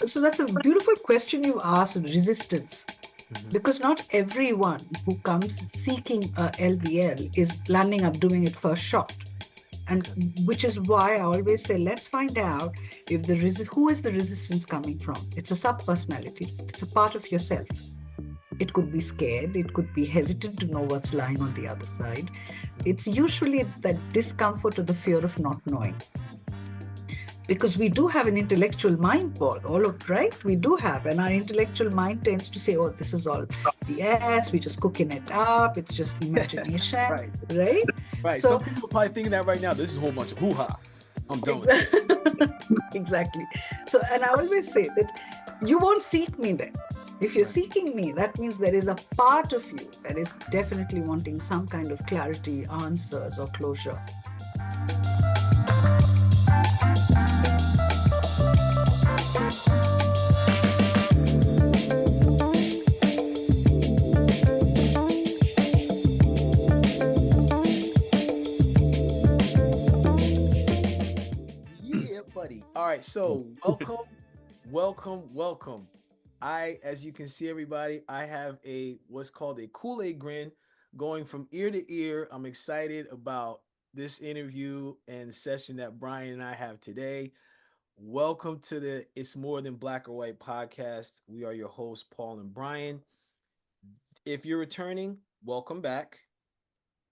So that's a beautiful question you asked, resistance. Mhm. Because not everyone who comes seeking a LBL is landing up doing it first shot. And Okay. which is why I always say, let's find out if who is the resistance coming from. It's a sub personality, it's a part of yourself. It could be scared, it could be hesitant to know what's lying on the other side. Mhm. It's usually that discomfort or the fear of not knowing, because we do have an intellectual mind, Paul, all of, right, we do have, and our intellectual mind tends to say, oh, this is all BS, we're just cooking it up, it's just imagination, Right. right? Right. Some So people are probably thinking that right now. This is a whole bunch of hoo-ha. I'm done with this. exactly. Exactly. So, and I always say that you won't seek me then. If you're Right. seeking me, that means there is a part of you that is definitely wanting some kind of clarity, answers, or closure. Yeah, buddy. All right. So welcome. As you can see, everybody, I have what's called a Kool-Aid grin going from ear to ear. I'm excited about this interview and session that Brian and I have today. Welcome to the It's More Than Black or White podcast. We are your hosts, Paul and Brian. If you're returning, welcome back.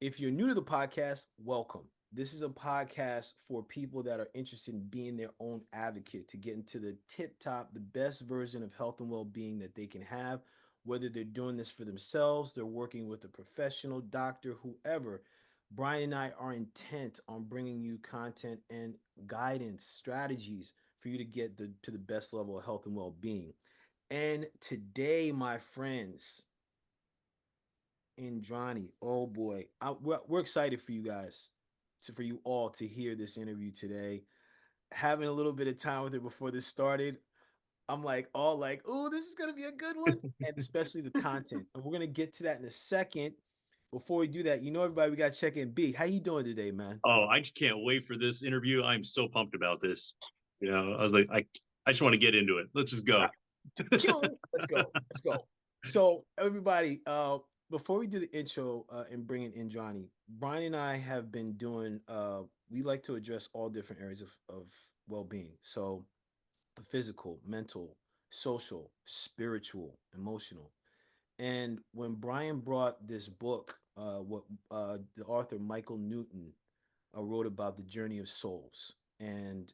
If you're new to the podcast, welcome. This is a podcast for people that are interested in being their own advocate to get into the tip top, the best version of health and well being that they can have, whether they're doing this for themselves, they're working with a professional, doctor, whoever. Brian and I are intent on bringing you content and guidance, strategies for you to get to the best level of health and well being. And today, my friends, Indrani. Oh boy, we're excited for you guys, for you all to hear this interview today. Having a little bit of time with her before this started, I'm like all like, oh, this is gonna be a good one, and especially the content. And we're gonna get to that in a second. Before we do that, everybody, we gotta check in. B, how you doing today, man? Oh, I just can't wait for this interview. I'm so pumped about this. I was like, I just want to get into it. Let's just go. Let's go. Let's go. So everybody, before we do the intro and bring in Johnny, Brian and I have been doing. We like to address all different areas of well being. So physical, mental, social, spiritual, emotional. And when Brian brought this book, what the author Michael Newton wrote about the journey of souls, and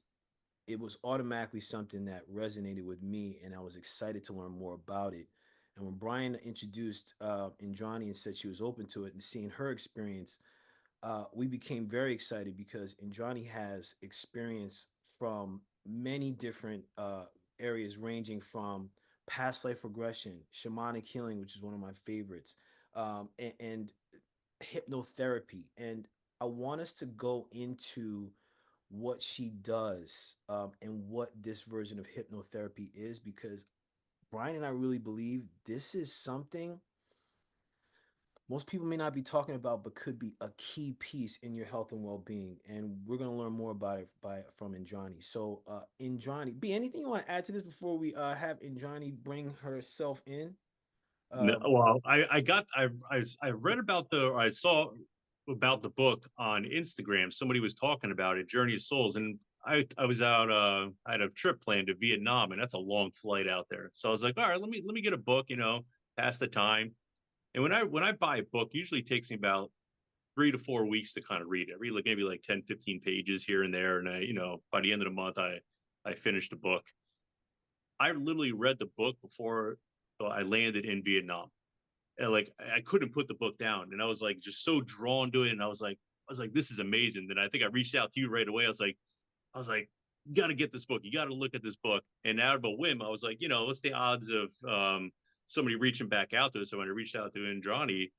it was automatically something that resonated with me, and I was excited to learn more about it. And when Brian introduced Indrani and said she was open to it and seeing her experience, we became very excited because Indrani has experience from many different areas, ranging from past life regression, shamanic healing, which is one of my favorites, and hypnotherapy. And I want us to go into what she does and what this version of hypnotherapy is, because Brian and I really believe this is something most people may not be talking about, but could be a key piece in your health and well-being. And we're going to learn more about it from Indrani. So, Indrani, B, anything you want to add to this before we have Indrani bring herself in? No, Um, well, I read about I saw about the book on Instagram. Somebody was talking about it, Journey of Souls, and I was out. I had a trip planned to Vietnam, and that's a long flight out there. So I was like, all right, let me get a book. Pass the time. And when I buy a book, usually it takes me about 3 to 4 weeks to kind of read it. I read like maybe like 10, 15 pages here and there. And by the end of the month, I finished the book. I literally read the book before I landed in Vietnam. And like I couldn't put the book down. And I was like just so drawn to it. And I was like, this is amazing. And I think I reached out to you right away. I was like, you got to get this book. You got to look at this book. And out of a whim, I was like, what's the odds of somebody reaching back out to us? So when I reached out to Indrani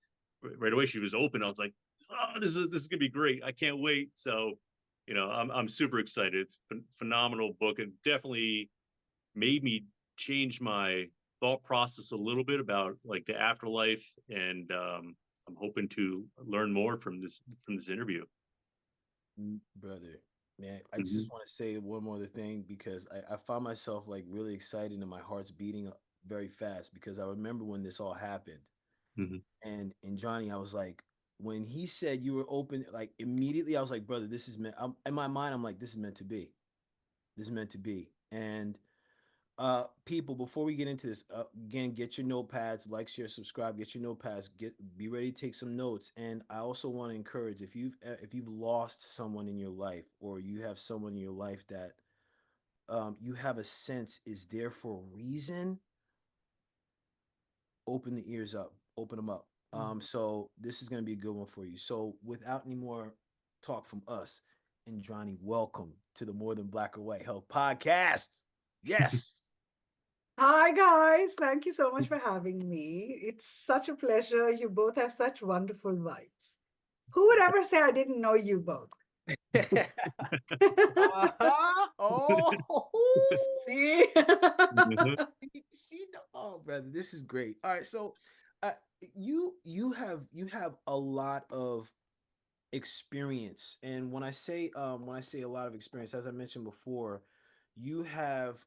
right away, she was open. I was like, oh, this is gonna be great. I can't wait. So, I'm super excited. It's a phenomenal book, and definitely made me change my thought process a little bit about like the afterlife. And I'm hoping to learn more from this interview. Brother, Man, I Mhm. just want to say one more other thing because I found myself like really excited and my heart's beating very fast because I remember when this all happened. Mhm. And Johnny, I was like, when he said you were open, like immediately I was like, brother, this is meant. In my mind, I'm like, this is meant to be. This is meant to be. And people, before we get into this, again, get your notepads, like, share, subscribe, get your notepads, be ready to take some notes. And I also want to encourage if you've lost someone in your life or you have someone in your life that you have a sense is there for a reason, open the ears up, open them up. So this is going to be a good one for you. So without any more talk from us, and Johnny, welcome to the More Than Black or White Health Podcast. Yes. Hi, guys. Thank you so much for having me. It's such a pleasure. You both have such wonderful vibes. Who would ever say I didn't know you both? Uh-huh. Oh, See? Mhm. she know. Oh, brother, this is great. All right, so uh, you have a lot of experience, and when I say a lot of experience, as I mentioned before, you have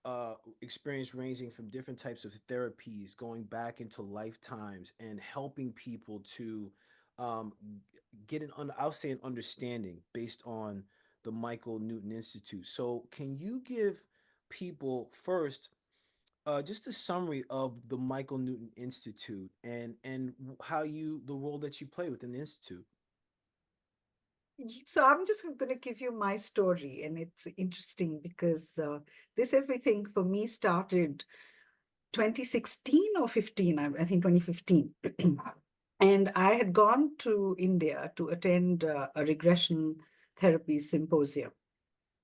experience ranging from different types of therapies, going back into lifetimes, and helping people to um, get I'll say an understanding based on the Michael Newton Institute. So, can you give people first just a summary of the Michael Newton Institute and how the role that you play within the institute? So I'm just going to give you my story, and it's interesting because this everything for me started 2016 or 15, I think 2015. And I had gone to India to attend a regression therapy symposium.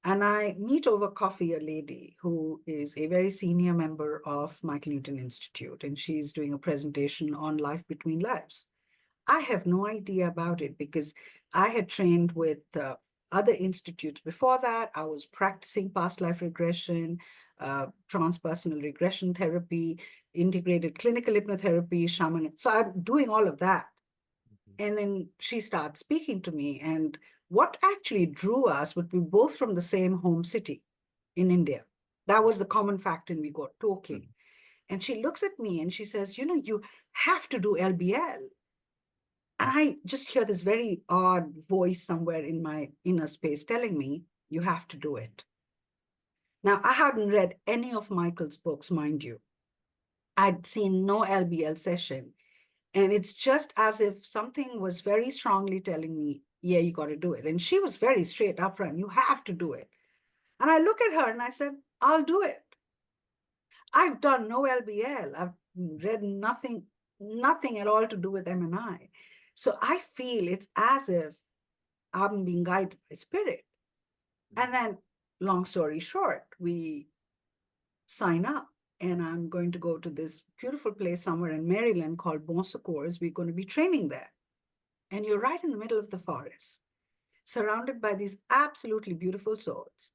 And I meet over coffee a lady who is a very senior member of Michael Newton Institute, and she's doing a presentation on life between lives. I have no idea about it because I had trained with other institutes before that. I was practicing past life regression, transpersonal regression therapy, integrated clinical hypnotherapy, shaman. So I'm doing all of that. And then she starts speaking to me. And what actually drew us would be both from the same home city in India. That was the common fact, and we got talking. And she looks at me and she says, you have to do LBL. And I just hear this very odd voice somewhere in my inner space telling me, you have to do it. Now, I hadn't read any of Michael's books, mind you. I'd seen no LBL session. And it's just as if something was very strongly telling me, yeah, you got to do it. And she was very straight up front, you have to do it. And I look at her and I said, I'll do it. I've done no LBL. I've read nothing at all to do with MNI. So I feel it's as if I'm being guided by spirit. And then, long story short, we sign up. And I'm going to go to this beautiful place somewhere in Maryland called Bon Secours. We're going to be training there. And you're right in the middle of the forest, surrounded by these absolutely beautiful souls.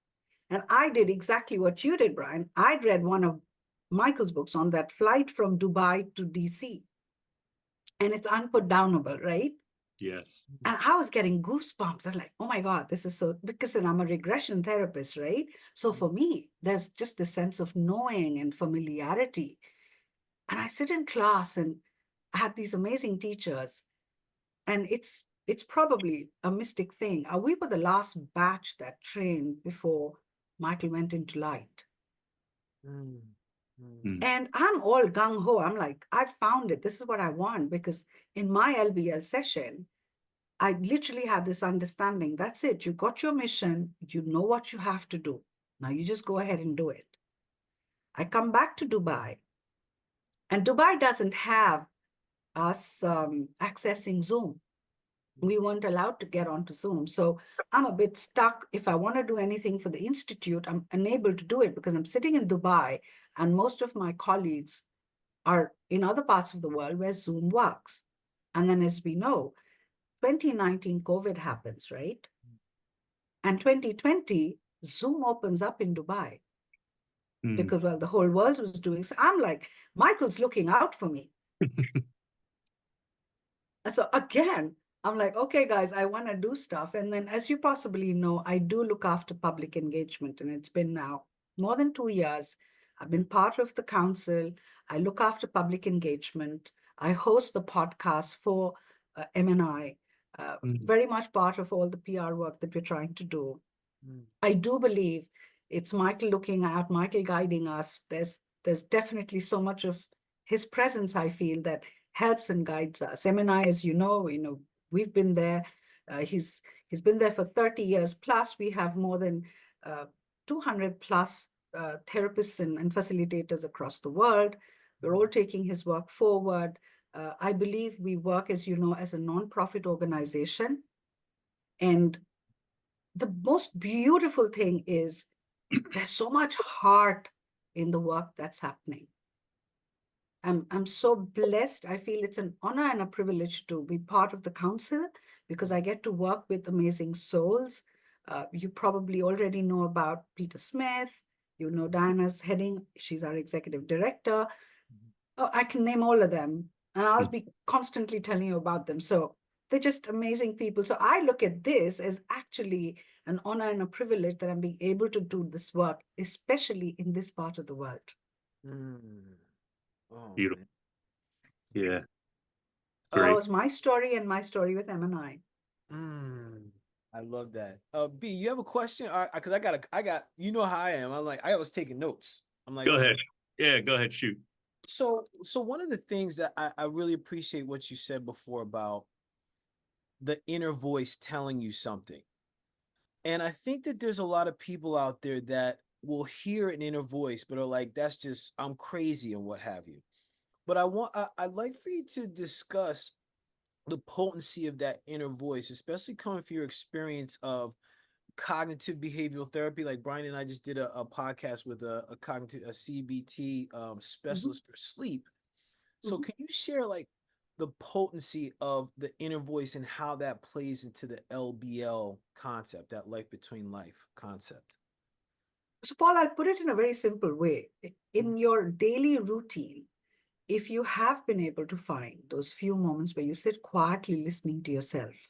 And I did exactly what you did, Brian. I'd read one of Michael's books on that flight from Dubai to DC. And it's unputdownable, right? Yes. And I was getting goosebumps. I was like, oh my God, this is so, because then I'm a regression therapist, right? So for me, there's just this sense of knowing and familiarity. And I sit in class and I had these amazing teachers. And it's probably a mystic thing. We were the last batch that trained before Michael went into light. Mm, mm, Mm. And I'm all gung ho. I'm like, I found it. This is what I want. Because in my LBL session, I literally had this understanding. That's it. You got your mission. You know what you have to do. Now you just go ahead and do it. I come back to Dubai, and Dubai doesn't have us accessing Zoom. We weren't allowed to get onto Zoom. So I'm a bit stuck. If I want to do anything for the Institute, I'm unable to do it because I'm sitting in Dubai and most of my colleagues are in other parts of the world where Zoom works. And then, as we know, 2019 COVID happens, right? And 2020, Zoom opens up in Dubai Mm. because, well, the whole world was doing so. I'm like, Michael's looking out for me. So again, I'm like, okay, guys, I want to do stuff. And then, as you possibly know, I do look after public engagement, and it's been now more than 2 years. I've been part of the council. I look after public engagement. I host the podcast for MNI, Mm. very much part of all the PR work that we're trying to do. Mm. I do believe it's Michael looking out, Michael guiding us. There's definitely so much of his presence, I feel, that helps and guides us. MNI, as you know, we've been there. He's been there for 30 years. Plus, we have more than 200 plus therapists and facilitators across the world. We're all taking his work forward. I believe we work, as you know, as a nonprofit organization. And the most beautiful thing is there's so much heart in the work that's happening. I'm so blessed. I feel it's an honor and a privilege to be part of the council because I get to work with amazing souls. You probably already know about Peter Smith. You know Diana's heading, she's our executive director. Oh, I can name all of them, and I'll be constantly telling you about them. So they're just amazing people. So I look at this as actually an honor and a privilege that I'm being able to do this work, especially in this part of the world. Mm. Oh, Beautiful. man. Yeah. That Great. was my story and my story with M&I. Mm. I love that. B, you have a question? Because I got, you know how I am. I'm like, I was taking notes. I'm like, Go okay. ahead. Yeah, go ahead. Shoot. So one of the things that I really appreciate what you said before about the inner voice telling you something. And I think that there's a lot of people out there that will hear an inner voice, but are like, that's just, I'm crazy and what have you. But I'd like for you to discuss the potency of that inner voice, especially coming from your experience of cognitive behavioral therapy. Like Brian and I just did a podcast with a cognitive, a CBT Mhm, specialist for sleep. So mhm. can you share like the potency of the inner voice and how that plays into the LBL concept, that life between life concept? So, Paul, I'll put it in a very simple way. Mhm, In your daily routine, if you have been able to find those few moments where you sit quietly listening to yourself,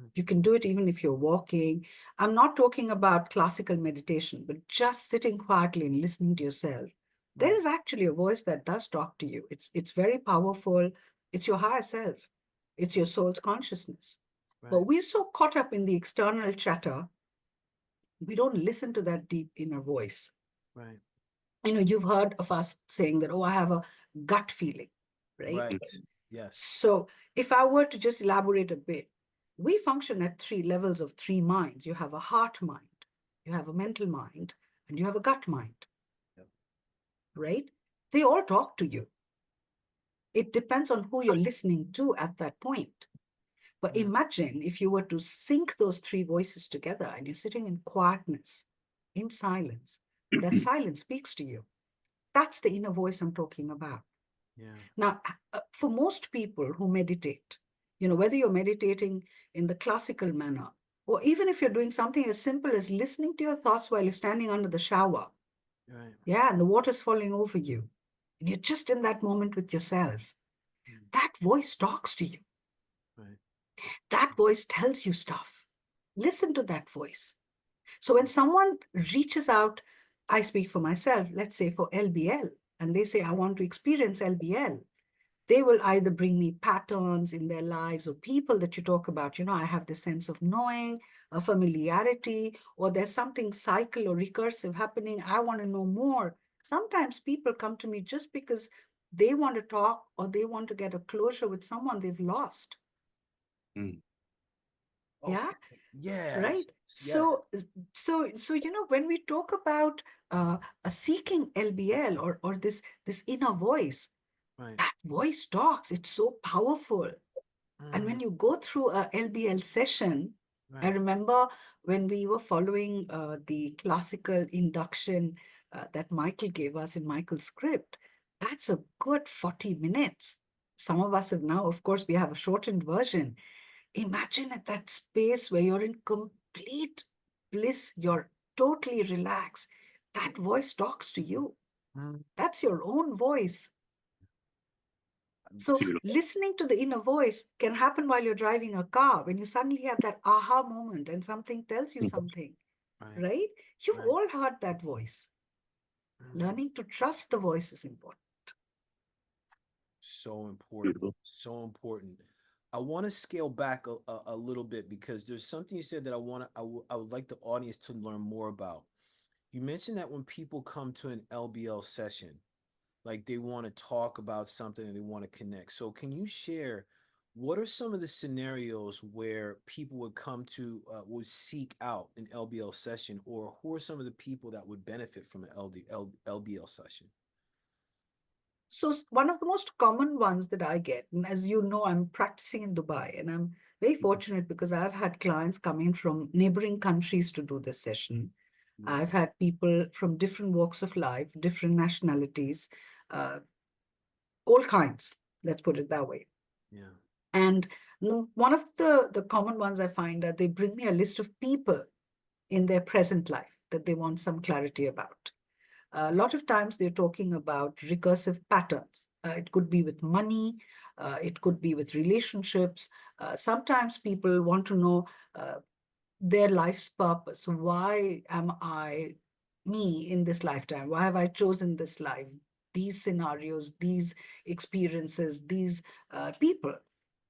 mhm, you can do it even if you're walking. I'm not talking about classical meditation, but just sitting quietly and listening to yourself. There right, is actually a voice that does talk to you. It's very powerful. It's your higher self. It's your soul's consciousness. But right, we're so caught up in the external chatter, we don't listen to that deep inner voice. right, You've heard of us saying that, oh, I have a gut feeling, right? right. Yes. So if I were to just elaborate a bit, we function at three levels of three minds. You have a heart mind, you have a mental mind, and you have a gut mind, Yep. right? They all talk to you. It depends on who you're listening to at that point. But Mm, imagine if you were to sync those three voices together and you're sitting in quietness, in silence, and that silence speaks to you. That's the inner voice I'm talking about. yeah. Now, for most people who meditate, whether you're meditating in the classical manner, or even if you're doing something as simple as listening to your thoughts while you're standing under the shower, Right. yeah, and the water's falling over you, and you're just in that moment with yourself, Mm, that voice talks to you. right. That voice tells you stuff. Listen to that voice. So when someone reaches out, I speak for myself, let's say for LBL, and they say, I want to experience LBL, they will either bring me patterns in their lives or people that you talk about. I have this sense of knowing, a familiarity, or there's something cycle or recursive happening. I want to know more. Sometimes people come to me just because they want to talk or they want to get a closure with someone they've lost. Mm. Yeah, Okay. Yes. right. Yes. So when we talk about a seeking LBL or this inner voice, Right. that voice talks. It's so powerful. And Mm, when you go through a LBL session, I right. remember when we were following the classical induction that Michael gave us in Michael's script, that's a good 40 minutes. Some of us have now, of course, we have a shortened version. Imagine at that space where you're in complete bliss, you're totally relaxed. That voice talks to you. Mm, That's your own voice. So Beautiful. listening to the inner voice can happen while you're driving a car, when you suddenly have that aha moment and something tells you something, Right. right? You've Right. all heard that voice. Learning to trust the voice is important. So important. Beautiful. So important. I want to scale back a little bit because there's something you said that I would like the audience to learn more about. You mentioned that when people come to an LBL session, like they want to talk about something and they want to connect. So can you share what are some of the scenarios where people would come to would seek out an LBL session, or who are some of the people that would benefit from an LBL session? So one of the most common ones that I get, and as you know, I'm practicing in Dubai, and I'm very fortunate because I've had clients coming from neighboring countries to do this session. I've had people from different walks of life, different nationalities, uh, all kinds, let's put it that way. Yeah. And one of the common ones I find are they bring me a list of people in their present life that they want some clarity about. A lot of times they're talking about recursive patterns. It could be with money, it could be with relationships. Sometimes people want to know uh, their life's purpose. Why am I me in this lifetime? Why have I chosen this life? These scenarios, these experiences, these people.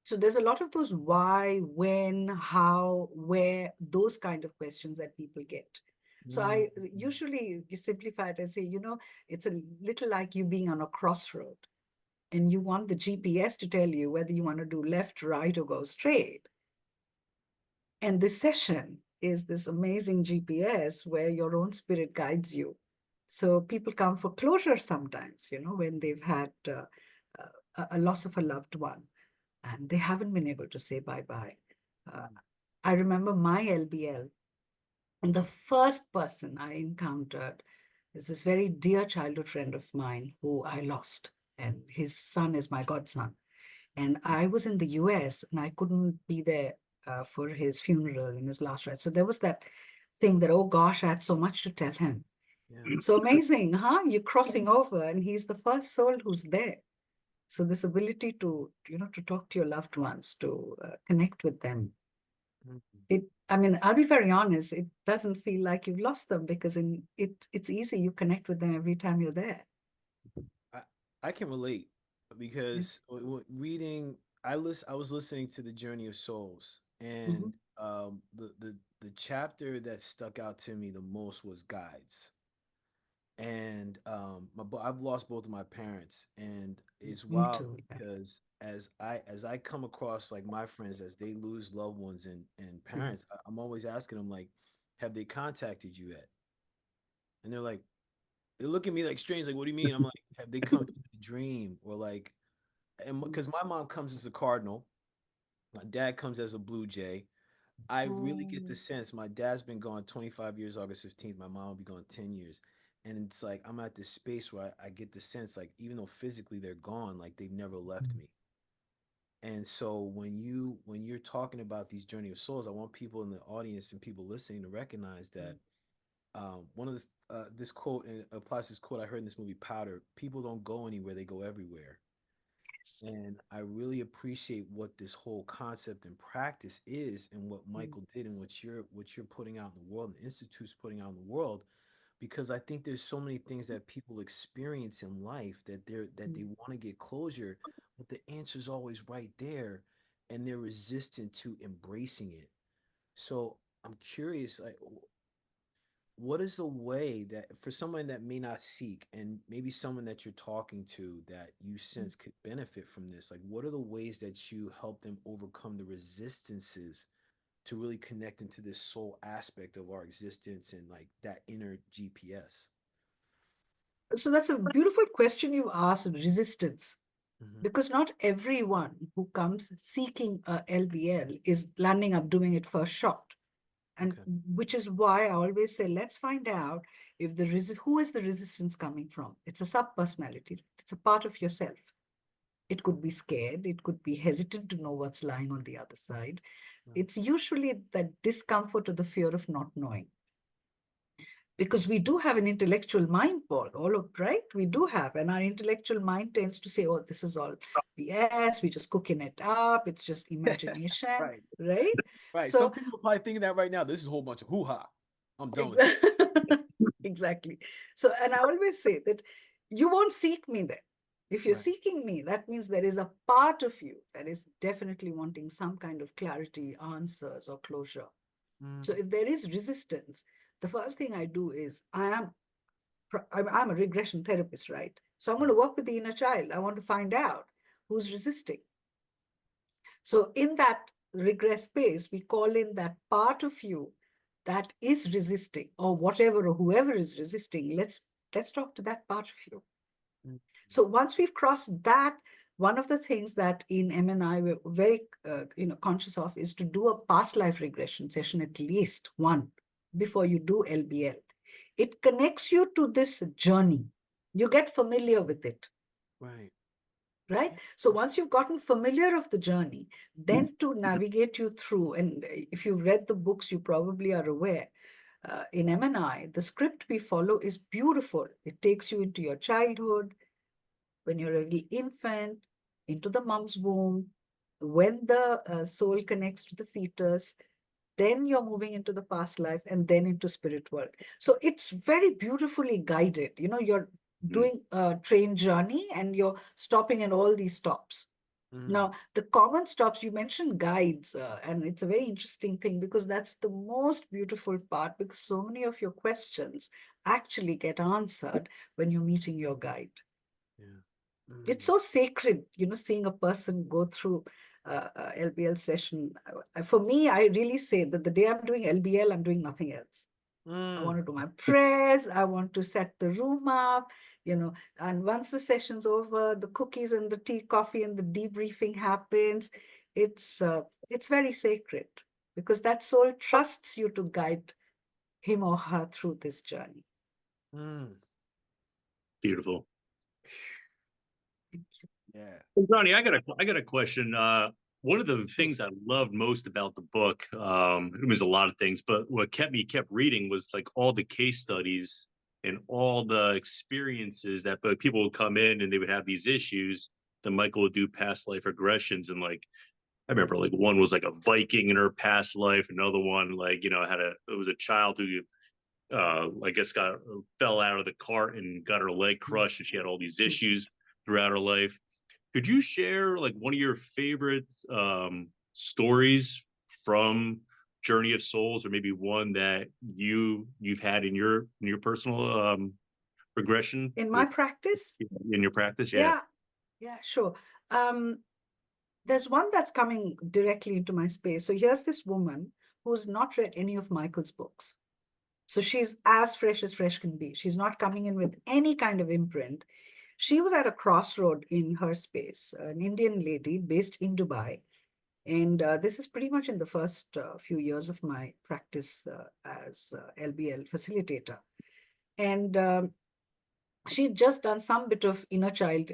So there's a lot of those why, when, how, where, those kind of questions that people get. So I usually simplify it and say, it's a little like you being on a crossroad and you want the GPS to tell you whether you want to do left, right, or go straight. And this session is this amazing GPS where your own spirit guides you. So people come for closure sometimes, when they've had a loss of a loved one and they haven't been able to say bye-bye. I remember my LBL, and the first person I encountered is this very dear childhood friend of mine who I lost, and his son is my godson. And I was in the US and I couldn't be there for his funeral in his last rites. So there was that thing that, oh gosh, I had so much to tell him. Yeah. So amazing, huh? You're crossing over and he's the first soul who's there. So this ability to talk to your loved ones, to connect with them. I'll be very honest, it doesn't feel like you've lost them because it's easy. You connect with them every time you're there. I, I can relate Yeah. because reading, I was listening to the Journey of Souls, Mhm. and the chapter that stuck out to me the most was guides. And I've lost both of my parents, and it's Me wild too. Yeah. because as I come across like my friends as they lose loved ones and Mhm. parents, I'm always asking them like, have they contacted you yet? And they're like, they look at me like strange, like, what do you mean? I'm like, have they come to you in a dream, or like, and because my mom comes as a cardinal, my dad comes as a blue jay. I really get the Um, sense my dad's been gone 25 years, August 15th. My mom will be gone 10 years. And it's like I'm at this space where I get the sense like even though physically they're gone, like they've never left me. And so when you're talking about these journey of souls, I want people in the audience and people listening to recognize that one of the this quote, and it applies to this quote I heard in this movie Powder: people don't go anywhere, they go everywhere. yes. And I really appreciate what this whole concept and practice is, and what Mm, Michael did, and what you're putting out in the world, and the institute's putting out in the world, because I think there's so many things that people experience in life that they mm. want to get closure, but the answer's always right there, and they're resistant to embracing it. So I'm curious, like, what is the way that for someone that may not seek, and maybe someone that you're talking to that you sense could benefit from this, like what are the ways that you help them overcome the resistances to really connect into this soul aspect of our existence and like that inner GPS? So that's a beautiful question you asked, resistance, Hmm. because not everyone who comes seeking a LBL is landing up doing it first shot. And Okay. which is why I always say, let's find out if who is the resistance coming from? It's a sub-personality. It's a part of yourself. It could be scared. It could be hesitant to know what's lying on the other side. Right. It's usually that discomfort or the fear of not knowing. because we do have an intellectual mind, Paul, all of right? We do have, and our intellectual mind tends to say, oh, this is all BS, we're just cooking it up, it's just imagination, Right. right? Right. Some So people are probably thinking that right now. This is a whole bunch of hoo-ha. I'm done with this. exactly. So, and I always say that you won't seek me then. If you're Right. seeking me, that means there is a part of you that is definitely wanting some kind of clarity, answers, or closure. So if there is resistance, the first thing I do is I'm a regression therapist, right? So I'm going to work with the inner child. I want to find out who's resisting. So in that regress space, we call in that part of you that is resisting, or whatever or whoever is resisting. Let's talk to that part of you. So once we've crossed that, one of the things that in MNI we're very conscious of is to do a past life regression session, at least one, before you do LBL. It connects you to this journey. You get familiar with it. Right. Right? So once you've gotten familiar of the journey, then to navigate you through, and if you've read the books, you probably are aware, in MNI, the script we follow is beautiful. It takes you into your childhood, when you're a little infant, into the mom's womb, when the soul connects to the fetus, then you're moving into the past life, and then into spirit world. So it's very beautifully guided. You're doing a train journey and you're stopping at all these stops. Now, the common stops, you mentioned guides, and it's a very interesting thing because that's the most beautiful part, because so many of your questions actually get answered when you're meeting your guide. Yeah. It's so sacred, seeing a person go through LBL session. For me, I really say that the day I'm doing LBL, I'm doing nothing else. I want to do my prayers. I want to set the room up, and once the session's over, the cookies and the tea, coffee, and the debriefing happens. It's very sacred because that soul trusts you to guide him or her through this journey. Beautiful. Yeah. Johnny, I got a question. One of the things I loved most about the book, it was a lot of things, but what kept reading was like all the case studies and all the experiences that people would come in and they would have these issues. Then Michael would do past life regressions, and like I remember like one was like a Viking in her past life, another one like it was a child who I guess fell out of the cart and got her leg crushed, and she had all these issues throughout her life. Could you share like one of your favorite stories from Journey of Souls, or maybe one that you've had in your personal regression In my practice? in your practice? Yeah, sure. There's one that's coming directly into my space. So here's this woman who's not read any of Michael's books. So she's as fresh can be. She's not coming in with any kind of imprint. She was at a crossroad in her space, an Indian lady based in Dubai. And this is pretty much in the first few years of my practice as LBL facilitator. And she'd just done some bit of inner child,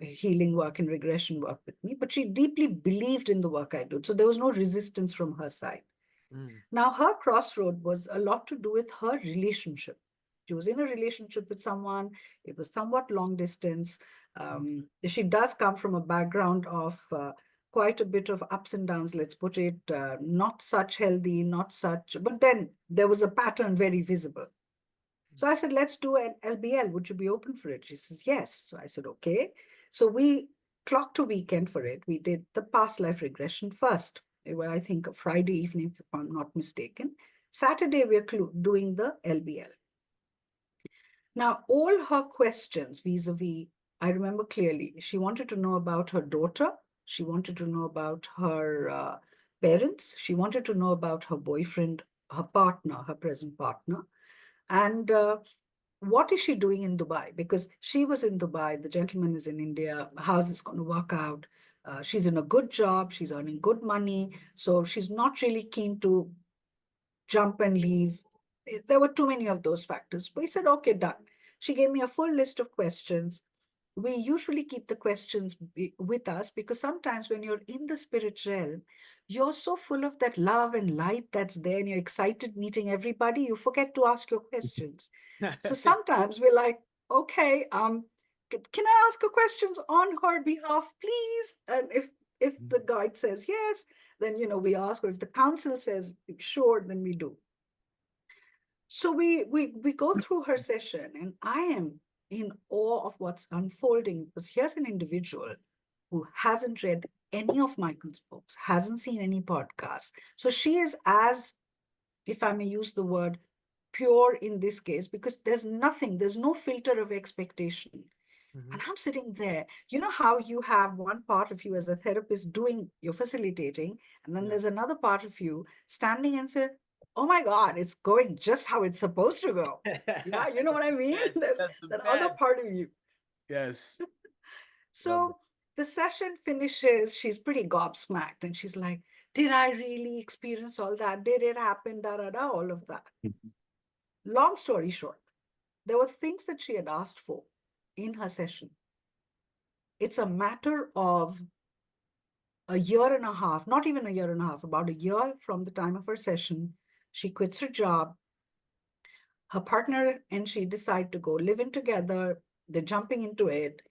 healing work and regression work with me, but she deeply believed in the work I do. So there was no resistance from her side. Now, her crossroad was a lot to do with her relationship. She was in a relationship with someone. It was somewhat long distance. She does come from a background of quite a bit of ups and downs, let's put it, not such healthy, not such, but then there was a pattern very visible. So I said, let's do an LBL. Would you be open for it? She says, yes. So I said, okay. So we clocked a weekend for it. We did the past life regression first. It was, I think, a Friday evening, if I'm not mistaken. Saturday, we're doing the LBL. Now, all her questions vis-a-vis, I remember clearly, she wanted to know about her daughter. She wanted to know about her parents. She wanted to know about her boyfriend, her partner, her present partner. And what is she doing in Dubai? Because she was in Dubai, the gentleman is in India, how is this going to work out? She's in a good job, she's earning good money, so she's not really keen to jump and leave. There were too many of those factors. We said, okay, done. She gave me a full list of questions. we usually keep the questions with us, because sometimes when you're in the spirit realm, you're so full of that love and light that's there, and you're excited meeting everybody, you forget to ask your questions. So sometimes we're like, okay, can I ask her questions on her behalf, please? And if the guide says yes, then we ask, or if the council says sure, then we do. So we go through her session, and I am in awe of what's unfolding, because here's an individual who hasn't read any of Michael's books, hasn't seen any podcasts. So she is, as, if I may use the word, pure in this case, because there's no filter of expectation. Mhm. And I'm sitting there. You know how you have one part of you as a therapist doing your facilitating, and then Yeah. there's another part of you standing and say, oh my God, it's going just how it's supposed to go. Yeah, you know what I mean? Yes, There's that's the that other best. part of you. Yes. Love it. So the session finishes, she's pretty gobsmacked, and she's like, did I really experience all that? Did it happen? Da da da, all of that. Long story short, there were things that she had asked for in her session. It's a matter of a year and a half, not even a year and a half, about a year from the time of her session. She quits her job. Her partner and she decide to go live in together. They're jumping into it.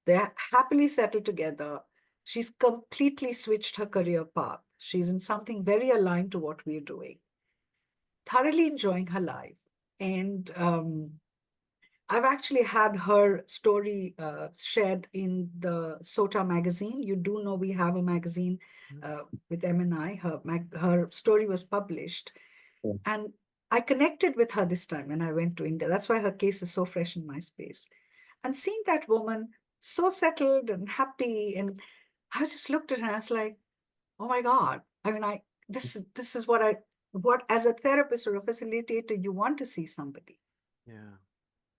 They're happily settled together. She's completely switched her career path. She's in something very aligned to what we're doing, thoroughly enjoying her life. And I've actually had her story shared in the SOTA magazine. You do know we have a magazine with M&I. Her story was published. Yeah. And I connected with her this time when I went to India. That's why her case is so fresh in my space. And seeing that woman so settled and happy, and I just looked at her and I was like, oh my God. I mean, this is what as a therapist or a facilitator you want to see somebody. Yeah.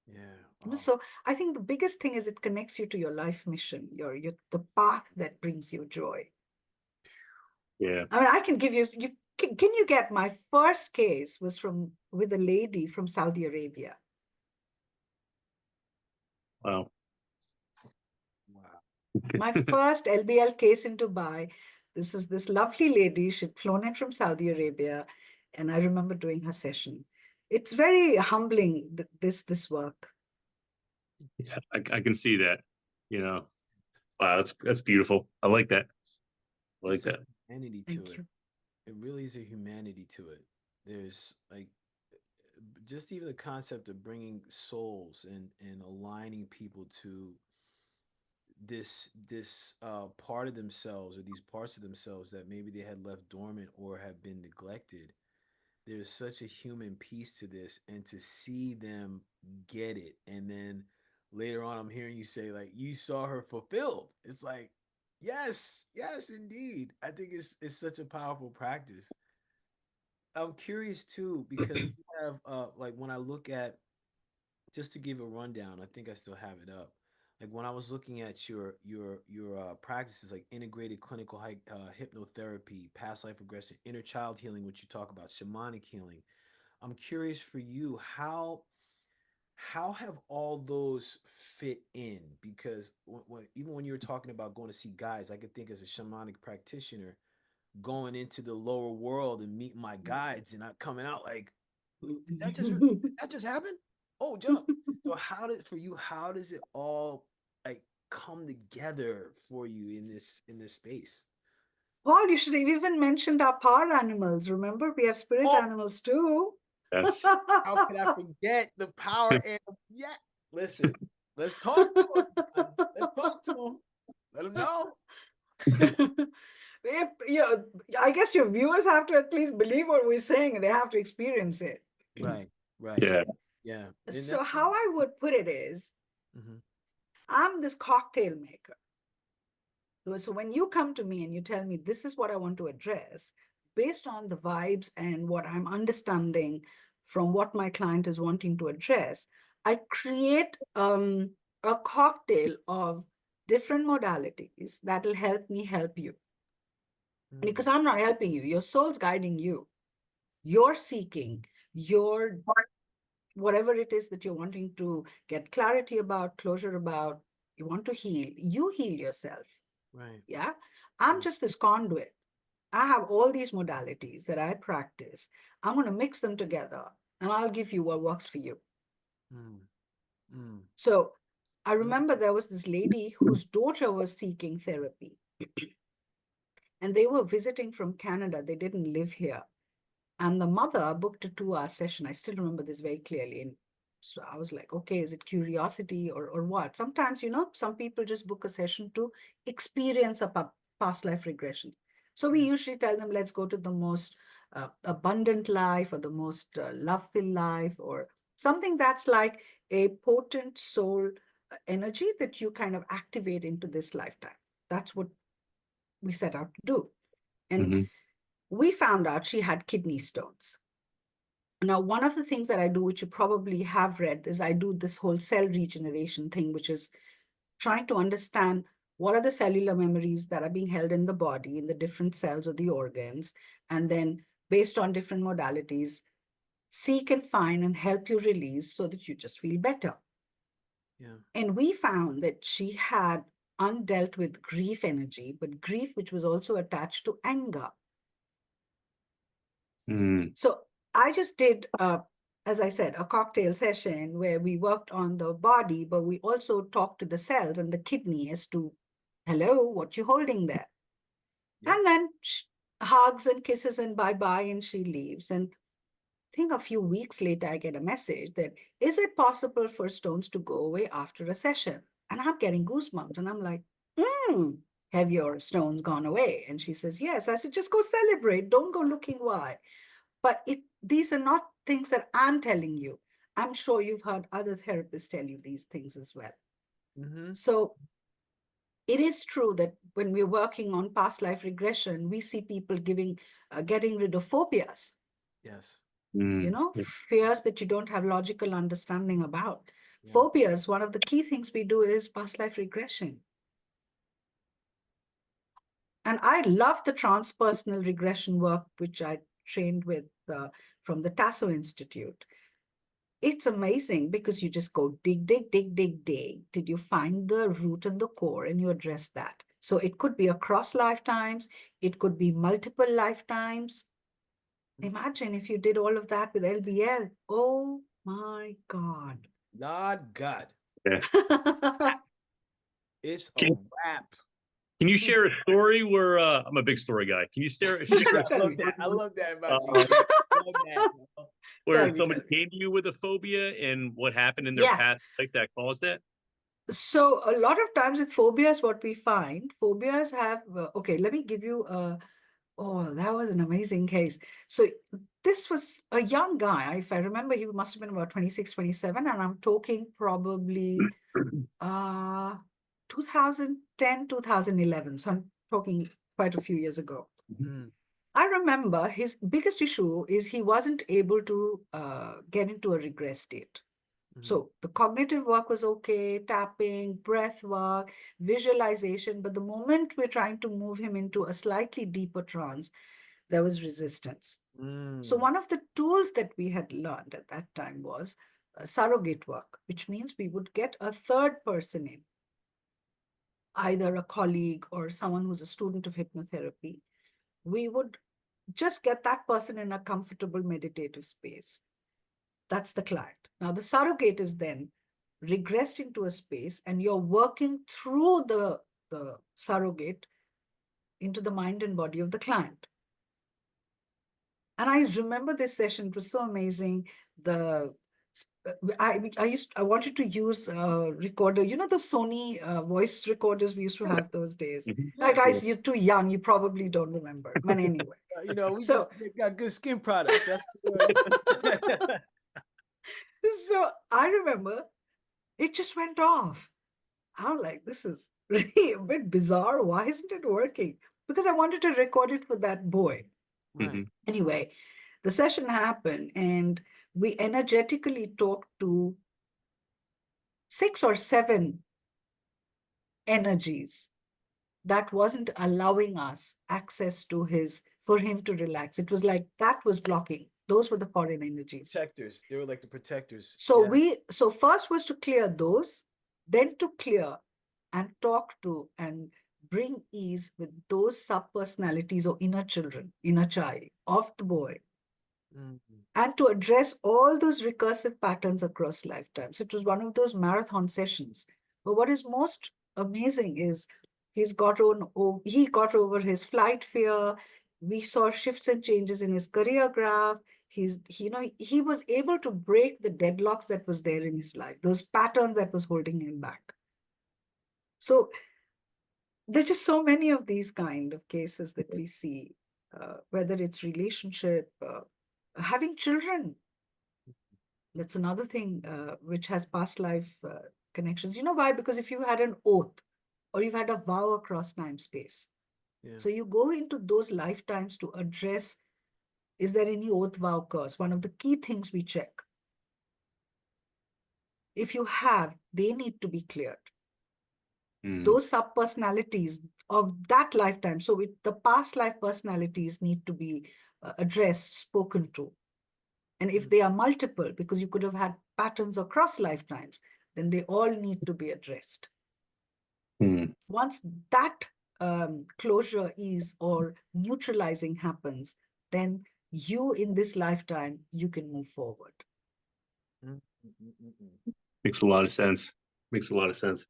Yeah. Oh, So I think the biggest thing is it connects you to your life mission, your the path that brings you joy. Yeah. I mean, I can give you, can you get, my first case was with a lady from Saudi Arabia. Wow. wow. My first LBL case in Dubai. This is this lovely lady. She'd flown in from Saudi Arabia, and I remember doing her session. It's very humbling, this work. Yeah, I can see that. You know, wow, that's beautiful. I like that. I like It's a that. humanity to Thank it. you. It really is a humanity to it. There's like just even the concept of bringing souls and aligning people to this part of themselves, or these parts of themselves that maybe they had left dormant or have been neglected. There's such a human piece to this, and to see them get it, and then later on I'm hearing you say like you saw her fulfilled. It's like, yes, yes, indeed. I think it's such a powerful practice. I'm curious too, because you have like when I look at, just to give a rundown, I think I still have it up. Like when I was looking at your practices, like integrated clinical hypnotherapy, past life regression, inner child healing, which you talk about, shamanic healing. I'm curious for you, how have all those fit in? Because even when you were talking about going to see guides, I could think as a shamanic practitioner going into the lower world and meet my guides, and not coming out like, did that just happen? Oh, jump. So how does it all like come together for you in this space? Paul, you should have even mentioned our power animals. Remember, we have spirit Oh, animals too. Yes. how could I forget the power and yeah. Listen, let's talk to him. Let's talk to him. Let him know. If, I guess your viewers have to at least believe what we're saying, and they have to experience it. Right, right. Yeah. Yeah. And So how I would put it is, mhm. I'm this cocktail maker. So when you come to me and you tell me this is what I want to address, based on the vibes and what I'm understanding from what my client is wanting to address, I create a cocktail of different modalities that will help me help you. Mm. Because I'm not helping you, your soul's guiding you. You're seeking your whatever it is that you're wanting to get clarity about, closure about. You want to heal, you heal yourself. Right. Yeah. I'm Right. just this conduit. I have all these modalities that I practice. I'm going to mix them together and I'll give you what works for you. Mm. Mm. So I Yeah. remember there was this lady whose daughter was seeking therapy and they were visiting from Canada. They didn't live here. And the mother booked a 2-hour session. I still remember this very clearly. And so I was like, okay, is it curiosity or what? Sometimes, some people just book a session to experience a past life regression. So we Yeah. usually tell them, let's go to the most abundant life or the most love-filled life or something that's like a potent soul energy that you kind of activate into this lifetime. That's what we set out to do. And Mm-hmm. we found out she had kidney stones. Now, one of the things that I do, which you probably have read, is I do this whole cell regeneration thing, which is trying to understand what are the cellular memories that are being held in the body, in the different cells or the organs, and then based on different modalities, seek and find and help you release so that you just feel better. Yeah. And we found that she had undealt with grief energy, but grief which was also attached to anger. Mm. So I just did, as I said, a cocktail session where we worked on the body, but we also talked to the cells and the kidney as to, hello, what you holding there? Yep. And then hugs and kisses and bye-bye, and she leaves. And I think a few weeks later, I get a message that, is it possible for stones to go away after a session? And I'm getting goosebumps. And I'm like, have your stones gone away? And she says, yes. I said, just go celebrate. Don't go looking why. But these are not things that I'm telling you. I'm sure you've heard other therapists tell you these things as well. Mm-hmm. So it is true that when we're working on past life regression, we see people getting rid of phobias, Yes. Mm. fears that you don't have logical understanding about. Yeah. Phobias, one of the key things we do is past life regression. And I love the transpersonal regression work, which I trained with from the Tasso Institute. It's amazing because you just go dig, dig, dig, dig, dig. Did you find the root and the core and you address that? So it could be across lifetimes. It could be multiple lifetimes. Imagine if you did all of that with LBL. Oh my God. Not God. Yeah. It's a Can, wrap. can you share a story where I'm a big story guy? Can you share a I Tell love me. that. I love that about you. uh, I love that. Bro. where Tell me. somebody came to you with a phobia and what happened in their Yeah. past life that caused that? So a lot of times with phobias, what we find, phobias have, okay, let me give you oh, that was an amazing case. So this was a young guy. If I remember, he must have been about 26, 27. And I'm talking probably 2010, 2011. So I'm talking quite a few years ago. Mm. I remember his biggest issue is he wasn't able to get into a regress state. Mm-hmm. So the cognitive work was okay, tapping, breath work, visualization. But the moment we're trying to move him into a slightly deeper trance, there was resistance. So one of the tools that we had learned at that time was surrogate work, which means we would get a third person in, either a colleague or someone who's a student of hypnotherapy. We would just get that person in a comfortable meditative space. That's the client. Now, the surrogate is then regressed into a space and you're working through the surrogate into the mind and body of the client. And I remember this session, it was so amazing. I wanted to use a recorder, the Sony voice recorders we used to have those days. Yeah. Guys, you're too young, you probably don't remember. But anyway. We So- just got good skin products. That's So I remember it just went off. I'm like, this is really a bit bizarre. Why isn't it working? Because I wanted to record it for that boy. right. Anyway, the session happened and we energetically talked to 6 or 7 energies that wasn't allowing us access to for him to relax. It was like that was blocking. Those were the foreign energies. Protectors. They were like the protectors. So Yeah. so first was to clear those, then to clear and talk to and bring ease with those sub-personalities or inner children, inner child of the boy, and to address all those recursive patterns across lifetimes. It was one of those marathon sessions. But what is most amazing is he got over his flight fear. We saw shifts and changes in his career graph. He was able to break the deadlocks that was there in his life, those patterns that was holding him back. So there's just so many of these kind of cases that we see, whether it's relationship, having children. That's another thing which has past life connections. You know why? Because if you had an oath or you've had a vow across time space, so you go into those lifetimes to address, is there any oath vow curse? One of the key things we check. If you have, they need to be cleared. Those sub-personalities of that lifetime, so the past life personalities need to be addressed, spoken to. And if they are multiple, because you could have had patterns across lifetimes, then they all need to be addressed. Once that closure is or neutralizing happens, then you in this lifetime, you can move forward. Makes a lot of sense. Makes a lot of sense.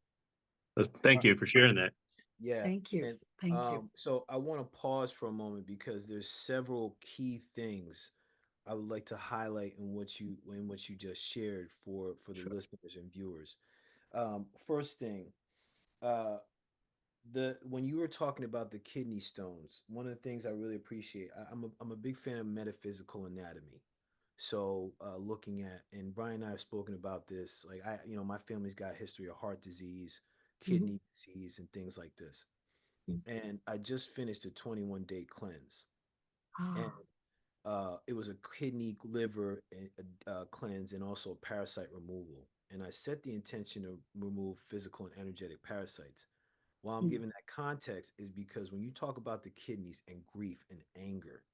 Thank you for sharing that. Yeah. Thank you. And Thank you. so I want to pause for a moment because there's several key things I would like to highlight in what you just shared for the Sure. listeners and viewers. First thing, uh, the when you were talking about the kidney stones, one of the things I really appreciate, I'm a big fan of metaphysical anatomy. So looking at, and Brian and I have spoken about this, like my family's got a history of heart disease, kidney disease, and things like this. And I just finished a 21-day cleanse, and Ah, it was a kidney, liver cleanse, and also parasite removal. And I set the intention to remove physical and energetic parasites. While I'm giving that context is because when you talk about the kidneys and grief and anger,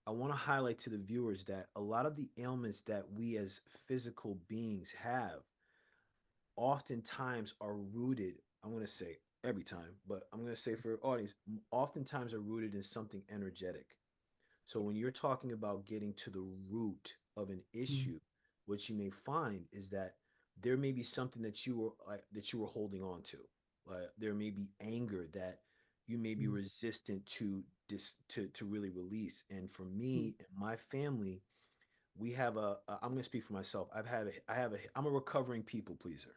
I want to highlight to the viewers that a lot of the ailments that we as physical beings have oftentimes are rooted, I'm going to say every time, but I'm going to say for audience, oftentimes are rooted in something energetic. So when you're talking about getting to the root of an issue, what you may find is that there may be something that you were holding on to. There may be anger that you may be resistant to to really release. And for me and my family, we have I'm going to speak for myself. I'm a recovering people pleaser,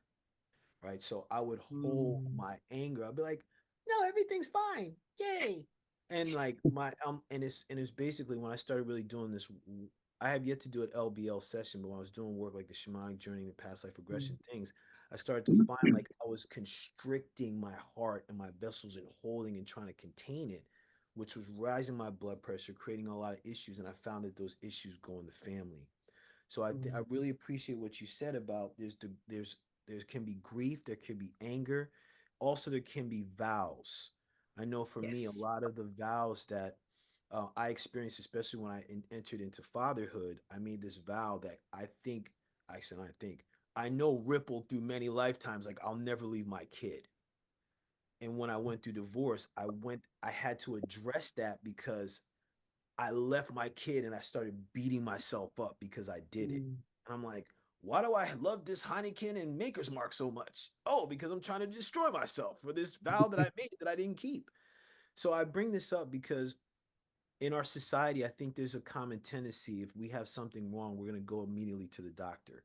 right? So I would hold my anger. I'd be like, "No, everything's fine, yay!" And like and it's basically when I started really doing this. I have yet to do an LBL session, but when I was doing work like the shamanic journey, the past life regression things, I started to find like I was constricting my heart and my vessels and holding and trying to contain it, which was rising my blood pressure, creating a lot of issues. And I found that those issues go in the family. So I really appreciate what you said about there can be grief, there can be anger, also there can be vows. I know for me, a yes. lot of the vows that I experienced, especially when I entered into fatherhood, I made this vow that I know rippled through many lifetimes. Like I'll never leave my kid. And when I went through divorce, I had to address that because I left my kid and I started beating myself up because I did it. And I'm like, why do I love this Heineken and Maker's Mark so much? Oh, because I'm trying to destroy myself for this vow that I made that I didn't keep. So I bring this up because in our society, I think there's a common tendency if we have something wrong, we're going to go immediately to the doctor.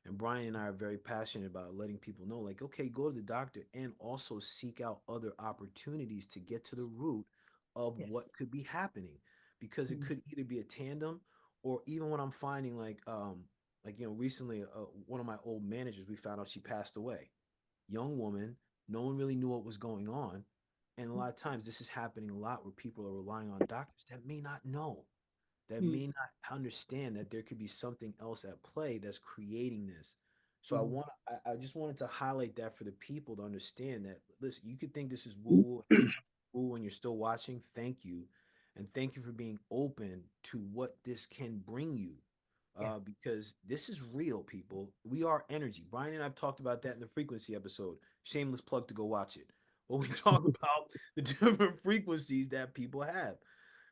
And Brian and I are very passionate about letting people know, like, okay, go to the doctor and also seek out other opportunities to get to the root of what Yes. could be happening. Because it could either be a tandem or even what I'm finding, recently, one of my old managers, we found out she passed away. Young woman, no one really knew what was going on. And a lot of times this is happening a lot where people are relying on doctors that may not know, that may not understand that there could be something else at play that's creating this. So I just wanted to highlight that for the people to understand that, listen, you could think this is woo woo. If you woo when you're still watching, thank you. And thank you for being open to what this can bring you. Yeah. because this is real, people. We are energy. Brian and I've talked about that in the frequency episode. Shameless plug to go watch it. But we talk about the different frequencies that people have.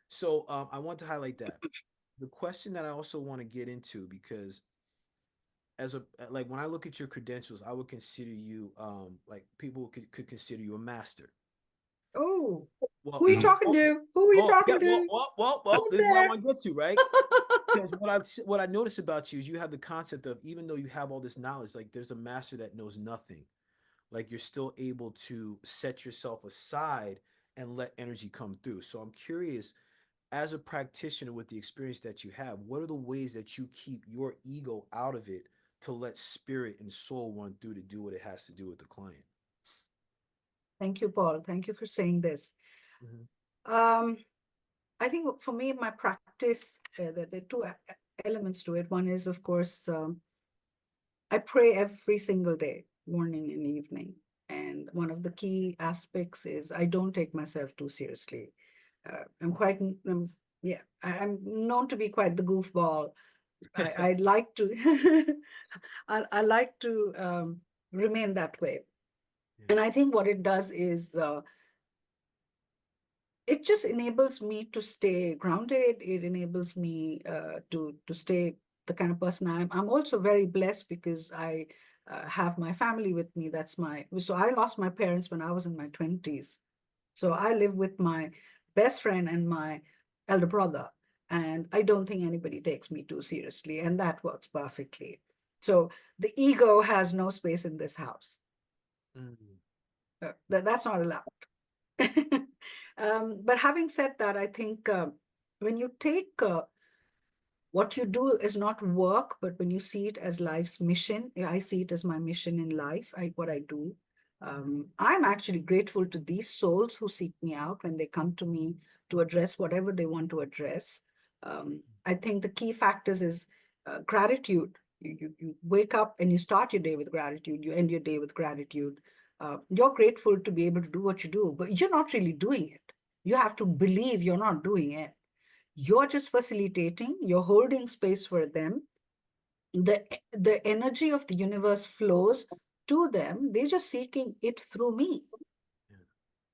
So I want to highlight that. The question that I also want to get into, because as a like when I look at your credentials, I would consider you like people could consider you a master. Oh, Well, who are you Mhm. talking to? Who are you yeah, talking to? Who's this is what I there? want to get to, right? Because what I notice about you is you have the concept of, even though you have all this knowledge, like there's a master that knows nothing. Like you're still able to set yourself aside and let energy come through. So I'm curious, as a practitioner with the experience that you have, what are the ways that you keep your ego out of it to let spirit and soul run through to do what it has to do with the client? Thank you, Paul. Thank you for saying this. Mm-hmm. Um, I think for me, my practice, there are two elements to it. One is, of course, I pray every single day, morning and evening. And one of the key aspects is I don't take myself too seriously. I'm quite, yeah, I'm known to be quite the goofball. I like to, I like to remain that way. Yeah. And I think what it does is it just enables me to stay grounded. It enables me to stay the kind of person I am. I'm also very blessed because I have my family with me. So I lost my parents when I was in my 20s. So I live with my best friend and my elder brother. And I don't think anybody takes me too seriously. And that works perfectly. So the ego has no space in this house. Mm. That's not allowed. But having said that, I think when you take what you do is not work, but when you see it as life's mission, I see it as my mission in life, what I do. I'm actually grateful to these souls who seek me out when they come to me to address whatever they want to address. I think the key factors is gratitude. You wake up and you start your day with gratitude, you end your day with gratitude. You're grateful to be able to do what you do, but you're not really doing it. You have to believe you're not doing it. You're just facilitating, you're holding space for them. The energy of the universe flows to them. They're just seeking it through me. Yeah.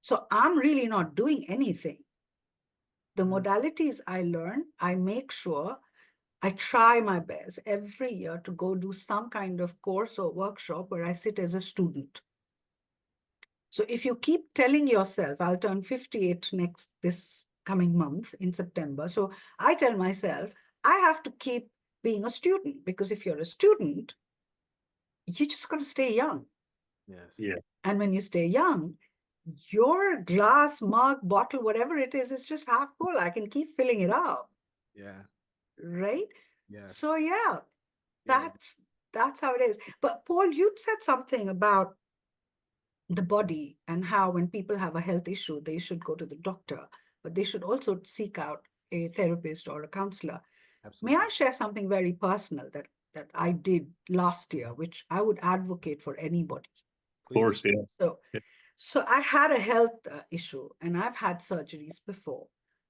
So I'm really not doing anything. The Mm. modalities I learn, I make sure I try my best every year to go do some kind of course or workshop where I sit as a student. So if you keep telling yourself, I'll turn 58 this coming month in September. So I tell myself, I have to keep being a student, because if you're a student, you just got to stay young. Yes. Yeah. And when you stay young, your glass, mug, bottle, whatever it is just half full. I can keep filling it up, Yeah. right? So Yes. yeah, Yeah. that's how it is. But Paul, you'd said something about the body and how when people have a health issue, they should go to the doctor, but they should also seek out a therapist or a counselor. May I Absolutely. share something very personal that I did last year, which I would advocate for anybody? Of course, Please. yeah. So, Yeah. so I had a health issue, and I've had surgeries before,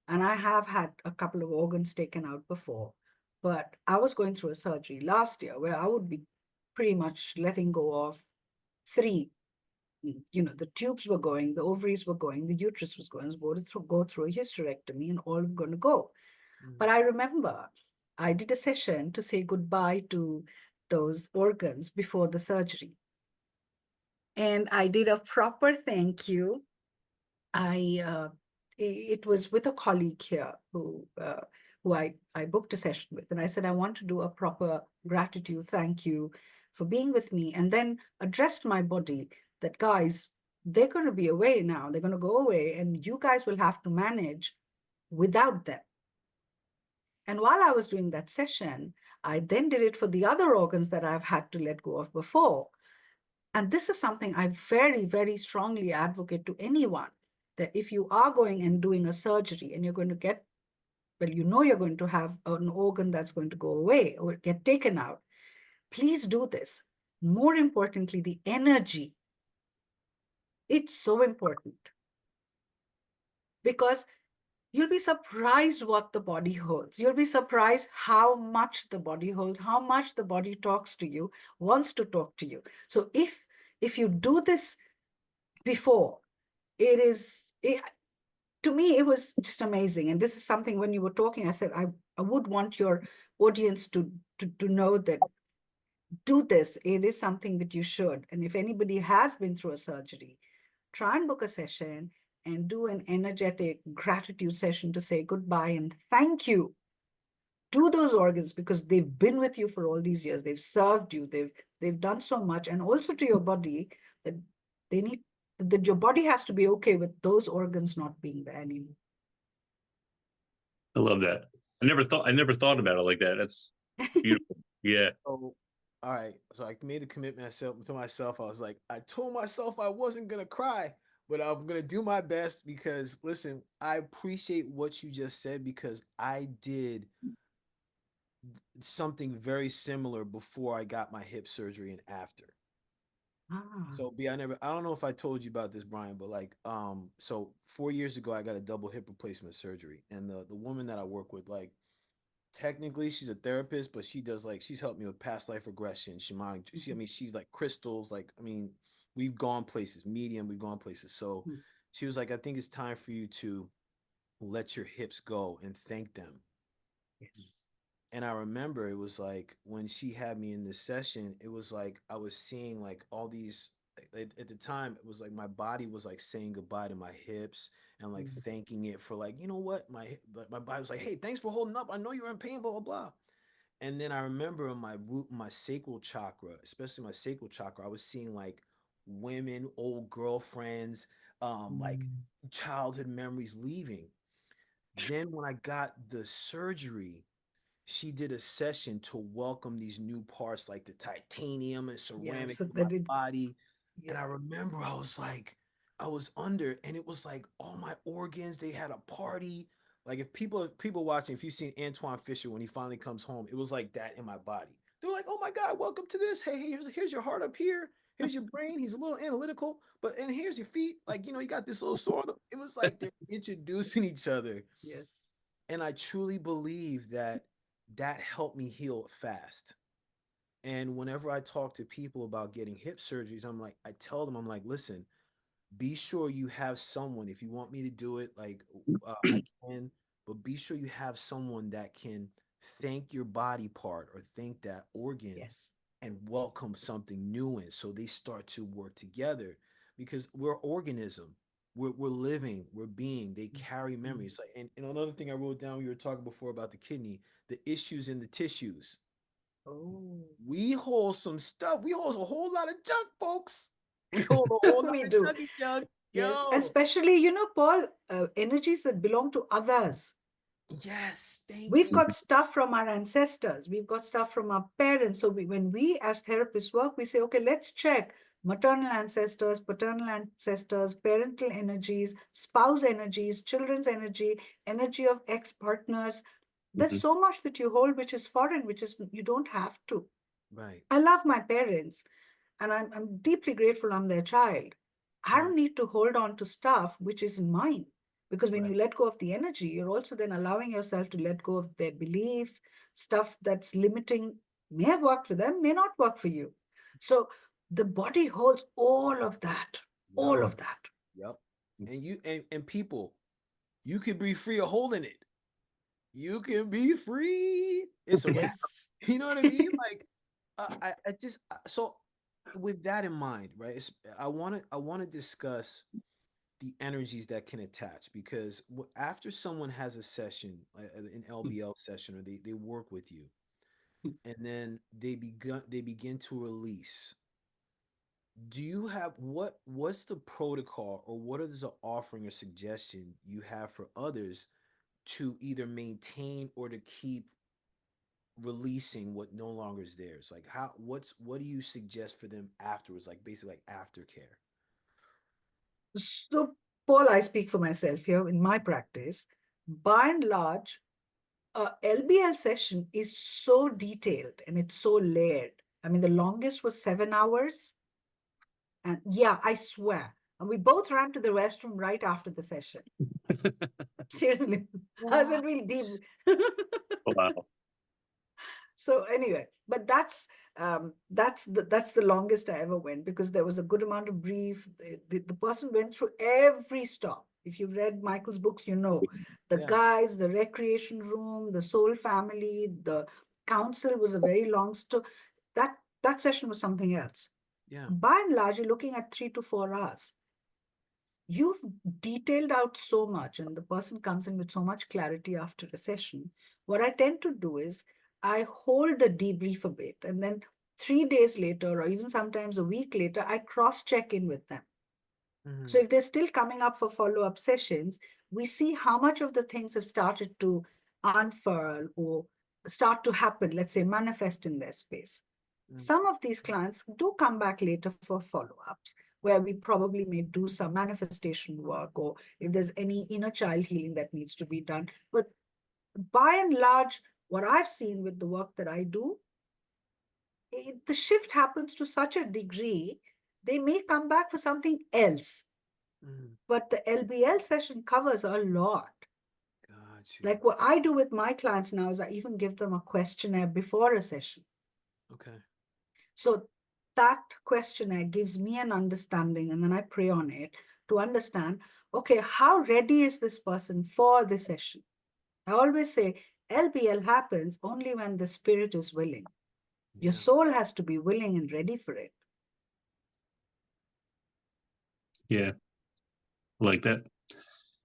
and I have had a couple of organs taken out before. But I was going through a surgery last year where I would be pretty much letting go of three. The tubes were going, the ovaries were going, the uterus was going. I was going to go through a hysterectomy, and all going to go. Mm. But I remember I did a session to say goodbye to those organs before the surgery. And I did a proper thank you. It was with a colleague here who I booked a session with. And I said, I want to do a proper gratitude, thank you for being with me. And then addressed my body that, guys, they're going to be away now. They're going to go away, and you guys will have to manage without them. And while I was doing that session, I then did it for the other organs that I've had to let go of before. And this is something I very, very strongly advocate to anyone, that if you are going and doing a surgery and you're going to you're going to have an organ that's going to go away or get taken out, please do this. More importantly, the energy. It's so important, because you'll be surprised what the body holds. You'll be surprised how much the body holds, how much the body talks to you, wants to talk to you. So if you do this before, to me, it was just amazing. And this is something, when you were talking, I said, I would want your audience to know that do this. It is something that you should. And if anybody has been through a surgery, try and book a session and do an energetic gratitude session to say goodbye and thank you to those organs, because they've been with you for all these years. They've served you. They've done so much. And also to your body, that they need that your body has to be okay with those organs not being there anymore. I love that. I never thought about it like that. That's beautiful. Yeah. So, all right. So I made a commitment to myself. I was like, I told myself I wasn't gonna cry, but I'm gonna do my best, because listen, I appreciate what you just said, because I did something very similar before I got my hip surgery and after. Ah, So I don't know if I told you about this, Brian, but like so 4 years ago I got a double hip replacement surgery. And the woman that I work with, like, technically she's a therapist, but she does, like, she's helped me with past life regression, shamanic. I mean, she's like crystals, like, I mean, we've gone places, medium, we've gone places. So mm, she was like, I think it's time for you to let your hips go and thank them. yes. And I remember it was like when she had me in this session, it was like I was seeing like all these, at the time, it was like my body was like saying goodbye to my hips and like Mm, thanking it for, like, you know what, my body was like, hey, thanks for holding up. I know you're in pain, blah blah blah. And then I remember in my sacral chakra, especially my sacral chakra, I was seeing like women, old girlfriends, like mm, childhood memories leaving. Then when I got the surgery, she did a session to welcome these new parts like the titanium and yeah, ceramic so to my that it, body. And yeah, I remember I was like, I was under, and it was like all my organs, they had a party. Like, if people watching, if you've seen Antoine Fisher when he finally comes home, it was like that in my body. They were like, oh my God, welcome to this. Hey, here's your heart up here. Here's your brain. He's a little analytical, but and here's your feet. Like, you got this little sore. It was like they're introducing each other. yes. And I truly believe that that helped me heal fast. And whenever I talk to people about getting hip surgeries, I tell them, I'm like, listen, be sure you have someone. If you want me to do it, like, I can, but be sure you have someone that can thank your body part or thank that organ Yes. and welcome something new in, so they start to work together, because we're organism, we're living, we're being, they carry Mm. memories. Like, and another thing I wrote down, we were talking before about the kidney, the issues in the tissues. Oh, We hold some stuff, we hold a whole lot of junk, folks. We hold a whole lot we of do. junky junk. Yes. And Yo, especially, Paul, energies that belong to others. yes, thank We've you. got stuff from our ancestors. We've got stuff from our parents. So when we as therapists work, we say, okay, let's check maternal ancestors, paternal ancestors, parental energies, spouse energies, children's energy, energy of ex-partners. There's Mhm. so much that you hold which is foreign, which is you don't have to. Right, I love my parents and I'm deeply grateful I'm their child. I right, don't need to hold on to stuff which isn't mine. Because when right, you let go of the energy, you're also then allowing yourself to let go of their beliefs, stuff that's limiting, may have worked for them, may not work for you. So the body holds all of that, yep, all of that. yep. And and people, you could be free of holding it. You can be free. It's a wrap. Yes. You know what I mean? Like, I just, so with that in mind, right? I want to discuss the energies that can attach, because after someone has a session, an LBL session, or they work with you, and then they begin to release. Do you have, what's the protocol, or what is the offering or suggestion you have for others to either maintain or to keep releasing what no longer is theirs? Like, what do you suggest for them afterwards, like basically like aftercare? So, Paul, I speak for myself here in my practice. By and large, a LBL session is so detailed and it's so layered. I mean, the longest was 7 hours. And yeah, I swear. And we both ran to the restroom right after the session. Seriously, I said real deep. Wow. So anyway, but that's the longest I ever went, because there was a good amount of brief. The person went through every stop. If you've read Michael's books, you know the Yeah. guys, the recreation room, the soul family, the council was a very long stop. That session was something else. Yeah. By and large, you're looking at 3 to 4 hours. You've detailed out so much, and the person comes in with so much clarity after a session. What I tend to do is I hold the debrief a bit, and then 3 days later, or even sometimes a week later, I cross check in with them. Mhm. So if they're still coming up for follow-up sessions, we see how much of the things have started to unfurl or start to happen, let's say manifest in their space. Mm. Some of these clients do come back later for follow-ups, where we probably may do some manifestation work, or if there's any inner child healing that needs to be done. But by and large, what I've seen with the work that I do, the shift happens to such a degree, they may come back for something else. Mhm. But the LBL session covers a lot. Got you. Like what I do with my clients now is I even give them a questionnaire before a session. Okay. So that questionnaire gives me an understanding, and then I pray on it to understand, okay, how ready is this person for the session? I always say LBL happens only when the spirit is willing. Your Yeah. soul has to be willing and ready for it. Yeah, like that.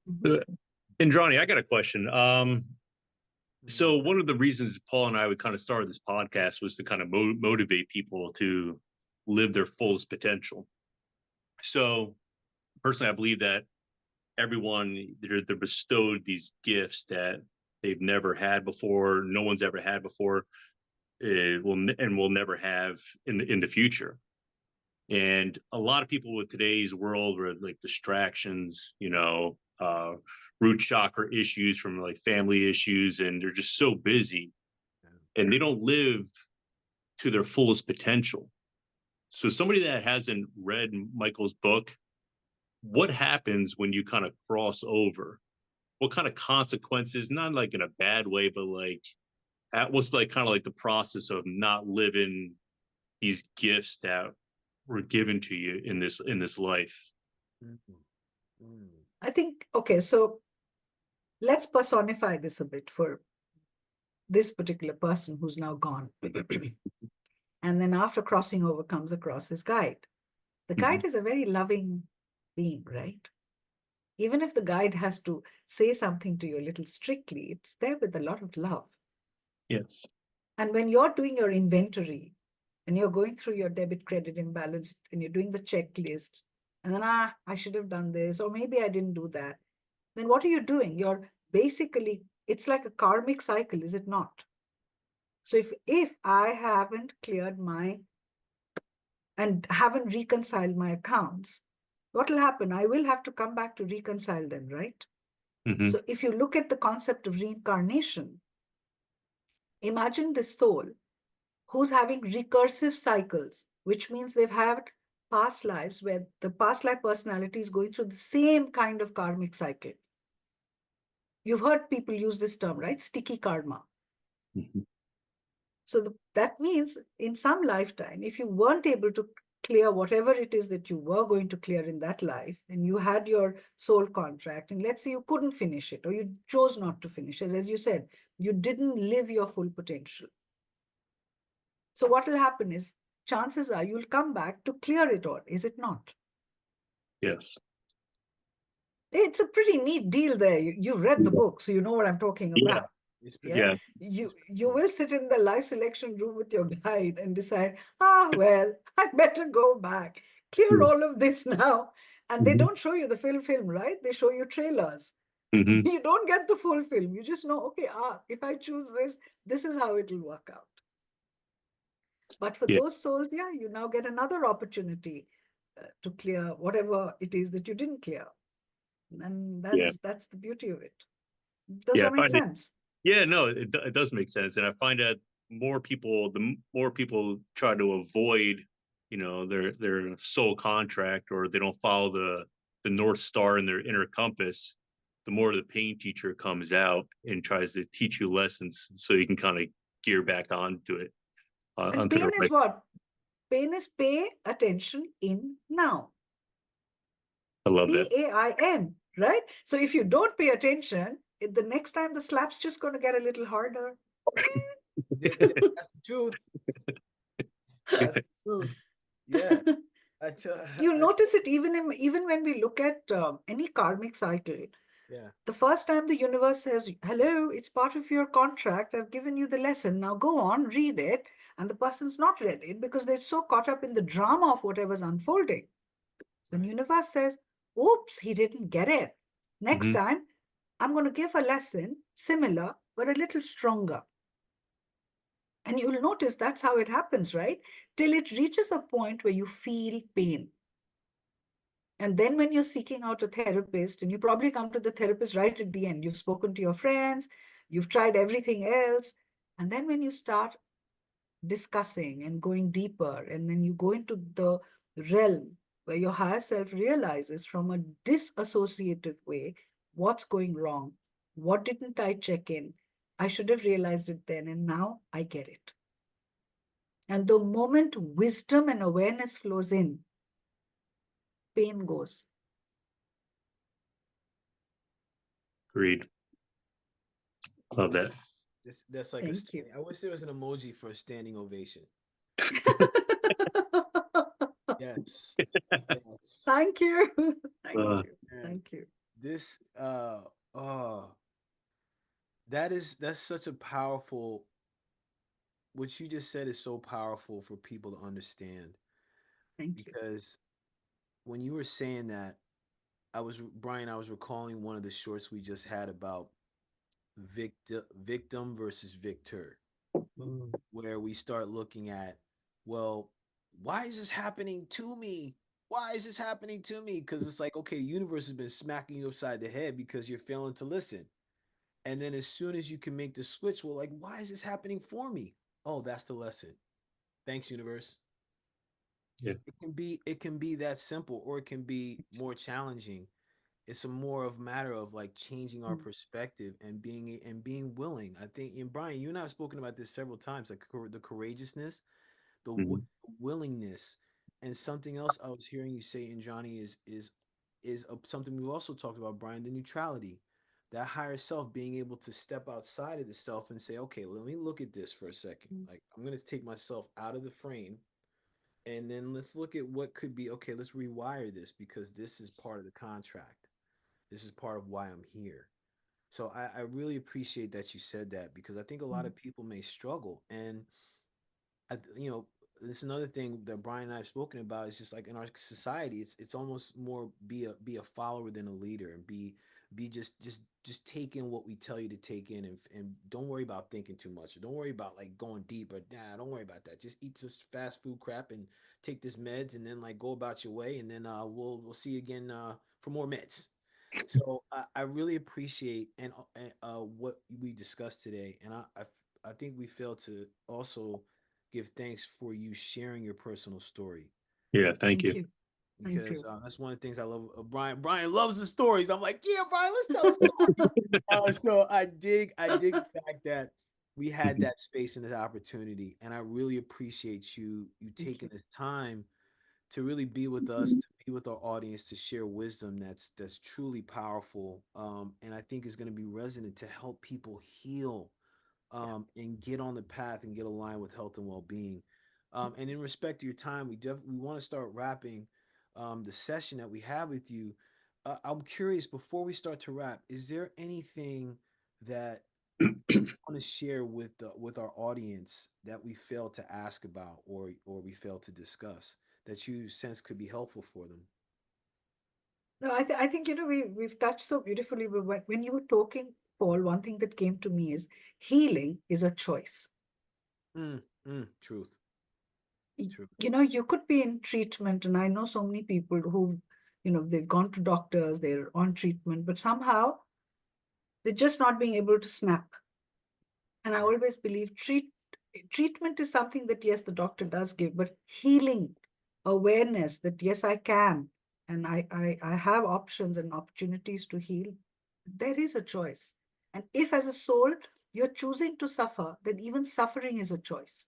Mhm. Indrani, I got a question. So Mhm. one of the reasons Paul and I would kind of start this podcast was to kind of motivate people to live their fullest potential. So personally, I believe that everyone they're bestowed these gifts that they've never had before, no one's ever had before, will never have in the future. And a lot of people with today's world where like distractions, root chakra issues from like family issues, and they're just so busy and they don't live to their fullest potential. So somebody that hasn't read Michael's book, what happens when you kind of cross over? What kind of consequences, not like in a bad way, but like what's like kind of like the process of not living these gifts that were given to you in this life? Mhm. Mm. I think, okay, so let's personify this a bit for this particular person who's now gone. And then after crossing over comes across his guide. The guide Mm-hmm. is a very loving being, right? Even if the guide has to say something to you a little strictly, it's there with a lot of love. Yes. And when you're doing your inventory and you're going through your debit credit imbalance and you're doing the checklist, and then, I should have done this, or maybe I didn't do that, then what are you doing? You're basically, it's like a karmic cycle, is it not? So if I haven't cleared my and haven't reconciled my accounts, what will happen? I will have to come back to reconcile them, right? Mm-hmm. So if you look at the concept of reincarnation, imagine this soul who's having recursive cycles, which means they've had past lives where the past life personality is going through the same kind of karmic cycle. You've heard people use this term, right? Sticky karma. Mm-hmm. So that means in some lifetime, if you weren't able to clear whatever it is that you were going to clear in that life, and you had your soul contract, and let's say you couldn't finish it, or you chose not to finish it, as you said, you didn't live your full potential. So what will happen is, chances are you'll come back to clear it all, is it not? Yes. It's a pretty neat deal there. You've read the book, so you know what I'm talking Yeah. about. It's pretty. Yeah, Yeah. you will sit in the life selection room with your guide and decide, well, I'd better go back, clear all of this now. And they Mm-hmm. don't show you the film, right? They show you trailers. Mm-hmm. You don't get the full film. You just know, okay, if I choose this, this is how it'll work out. But for Yeah. those souls, yeah, you now get another opportunity to clear whatever it is that you didn't clear. And Yeah. that's the beauty of it. Does Yeah. that I make find it. sense? Yeah. No, it does make sense, and I find that the more people try to avoid, their soul contract, or they don't follow the North Star in their inner compass, the more the pain teacher comes out and tries to teach you lessons so you can kind of gear back onto it, And onto the pain is right. what? Pain is pay attention in now. I love that. P-A-I-N, right? So if you don't pay attention, the next time the slap's just going to get a little harder. That's the truth. That's the truth. Yeah. You'll notice it even when we look at any karmic cycle. Yeah. The first time the universe says, hello, it's part of your contract. I've given you the lesson. Now go on, read it. And the person's not read it because they're so caught up in the drama of whatever's unfolding. The Right. universe says, oops, he didn't get it. Next Mhm. time, I'm going to give a lesson similar, but a little stronger. And you'll notice that's how it happens, right? Till it reaches a point where you feel pain. And then when you're seeking out a therapist, and you probably come to the therapist right at the end, you've spoken to your friends, you've tried everything else. And then when you start discussing and going deeper, and then you go into the realm where your higher self realizes from a disassociative way what's going wrong, what didn't I check in, I should have realized it then, and now I get it. And the moment wisdom and awareness flows in, pain goes. Agreed. Love that. That's like Thank you. I wish there was an emoji for a standing ovation. Yes. Yes. Thank you. Thank Uh, you. And Thank you. this oh that's such a powerful, what you just said is so powerful for people to understand, Thank you. because when you were saying that, I was recalling one of the shorts we just had about victim versus victor, where we start looking at, well, why is this happening to me? Why is this happening to me? Because it's like, okay, the universe has been smacking you upside the head because you're failing to listen. And then as soon as you can make the switch, well, like, why is this happening for me? Oh, that's the lesson. Thanks, universe. yeah. It can be that simple, or it can be more challenging. It's a more of matter of like changing our Mm. perspective and being willing. I think, and Brian, you and I have spoken about this several times, like the courageousness, the Mhm. willingness. And something else I was hearing you say, and Johnny, is something we also talked about, Brian, the neutrality, that higher self being able to step outside of the self and say, okay, let me look at this for a second. Mm. Like, I'm going to take myself out of the frame, and then let's look at what could be. Okay, let's rewire this, because this is part of the contract. This is part of why I'm here. So I really appreciate that you said that, because I think a lot Mm. of people may struggle. And it's another thing that Brian and I have spoken about, is just like in our society, it's almost more be a follower than a leader, and be just take in what we tell you to take in, and don't worry about thinking too much, or don't worry about like going deep, or nah, don't worry about that. Just eat this fast food crap and take this meds, and then like go about your way, and then we'll see you again for more meds. So I really appreciate what we discussed today, and I think we failed to also give thanks for you sharing your personal story, Yeah. Thank Thank you. you. Thank because you. that's one of the things I love. Brian. Brian loves the stories. I'm like, yeah, Brian, let's tell a story. So I dig the fact that we had that space and that opportunity, and I really appreciate you Thank taking you. this time to really be with us, to be with our audience, to share wisdom that's truly powerful, and I think is going to be resonant to help people heal, and get on the path and get aligned with health and well-being. And in respect to your time, we want to start wrapping the session that we have with you. I'm curious, before we start to wrap, is there anything that you want to share with our audience that we failed to ask about, or we failed to discuss, that you sense could be helpful for them? No, I think, we've touched so beautifully, but when you were talking, Paul, one thing that came to me is healing is a choice. Truth. Truth. You could be in treatment, and I know so many people who, they've gone to doctors, they're on treatment, but somehow they're just not being able to snap. And I Right. always believe treatment is something that, yes, the doctor does give, but healing, awareness that, yes, I can, and I have options and opportunities to heal. There is a choice. And if as a soul you're choosing to suffer, then even suffering is a choice.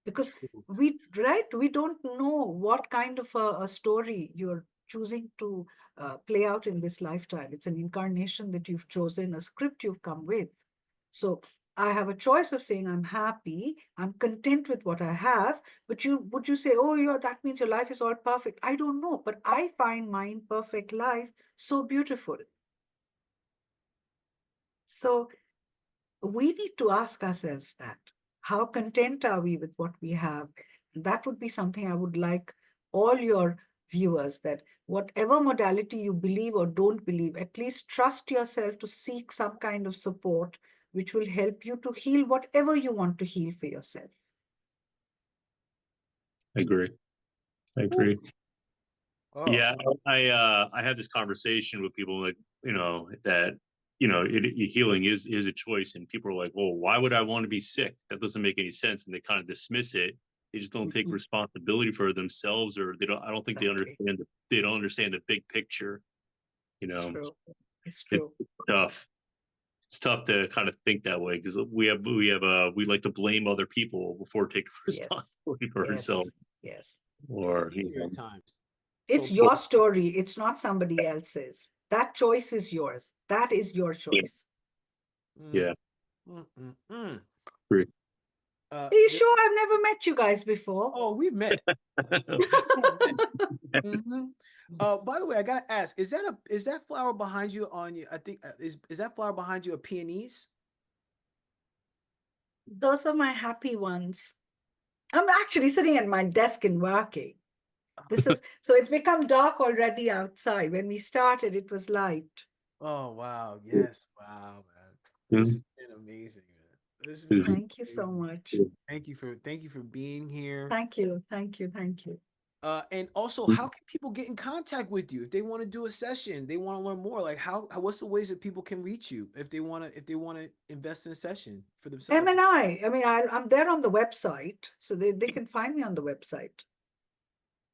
Because we don't know what kind of a story you're choosing to play out in this lifetime. It's an incarnation that you've chosen, a script you've come with. So I have a choice of saying I'm happy, I'm content with what I have. But would you say, oh, that means your life is all perfect? I don't know, but I find my imperfect life so beautiful. So we need to ask ourselves that. How content are we with what we have? That would be something I would like all your viewers, that whatever modality you believe or don't believe, at least trust yourself to seek some kind of support which will help you to heal whatever you want to heal for yourself. I agree. I agree. Oh. Yeah, I had this conversation with people like, that, healing is a choice, and people are like, well, why would I want to be sick? That doesn't make any sense. And they kind of dismiss it. They just don't take responsibility for themselves, or I don't think Exactly. they don't understand the big picture. It's true. It's It's true. tough. It's tough to kind of think that way, because we like to blame other people before taking Yes. responsibility for Yes. ourselves. Yes. Or It's easier at times. It's So- your story. It's not somebody else's. That choice is yours. That is your choice. Yeah. Are you sure? I've never met you guys before. Oh, we've met. Mhm. By the way, I gotta ask: is that flower behind you on you? I think is that flower behind you a peonies? Those are my happy ones. I'm actually sitting at my desk and working. This is so it's become dark already outside. When we started, it was light. Oh wow! Yes, wow, man. This has been amazing, man. This has been Thank you so amazing. much. Thank you for being here. Thank you. Thank you. Thank you. And also, how can people get in contact with you if they want to do a session? They want to learn more. Like, what's the ways that people can reach you if they want to invest in a session for themselves? M&I. I mean, I'm there on the website, so they can find me on the website.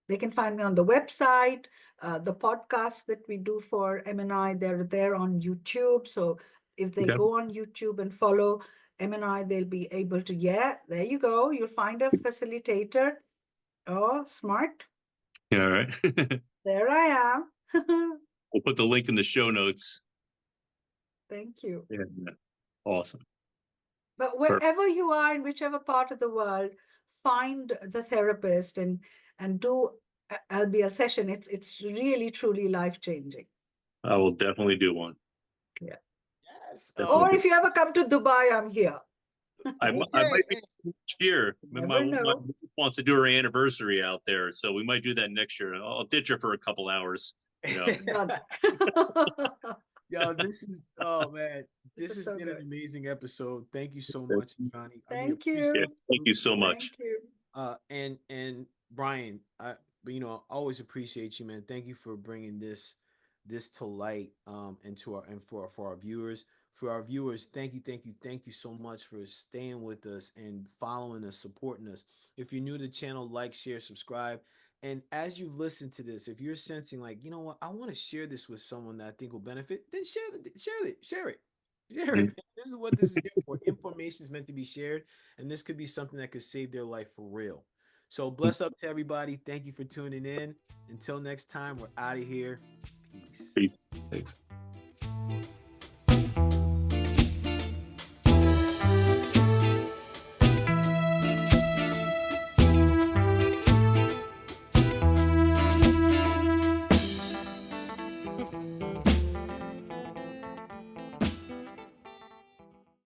They can find me on the website. The podcasts that we do for M&I, they're there on YouTube. So if they go on YouTube and follow M&I, they'll be able to, there you go. You'll find a facilitator. Oh, smart. Yeah, all right. There I am. We'll put the link in the show notes. Thank you. Yeah, awesome. But wherever you are, in whichever part of the world, find the therapist and do LBL session. It's really truly life-changing. I will definitely do one. Yeah. Yes. Or if you ever come to Dubai, I'm here. I might be next year. Never know. My wife wants to do her anniversary out there, so we might do that next year. I'll ditch her for a couple hours. Done. Yo, oh man, this has so been good. an amazing episode. Thank you so much, Johnny. Thank you. Thank you so much. Thank you. And Brian, I always appreciate you, man. Thank you for bringing this to light and for our viewers. For our viewers, thank you so much for staying with us and following us, supporting us. If you're new to the channel, like, share, subscribe. And as you've listened to this, if you're sensing like, you know what, I want to share this with someone that I think will benefit, then share it. This is what this is here for. Information is meant to be shared, and this could be something that could save their life for real. So bless up to everybody. Thank you for tuning in. Until next time, we're out of here. Peace. Thanks.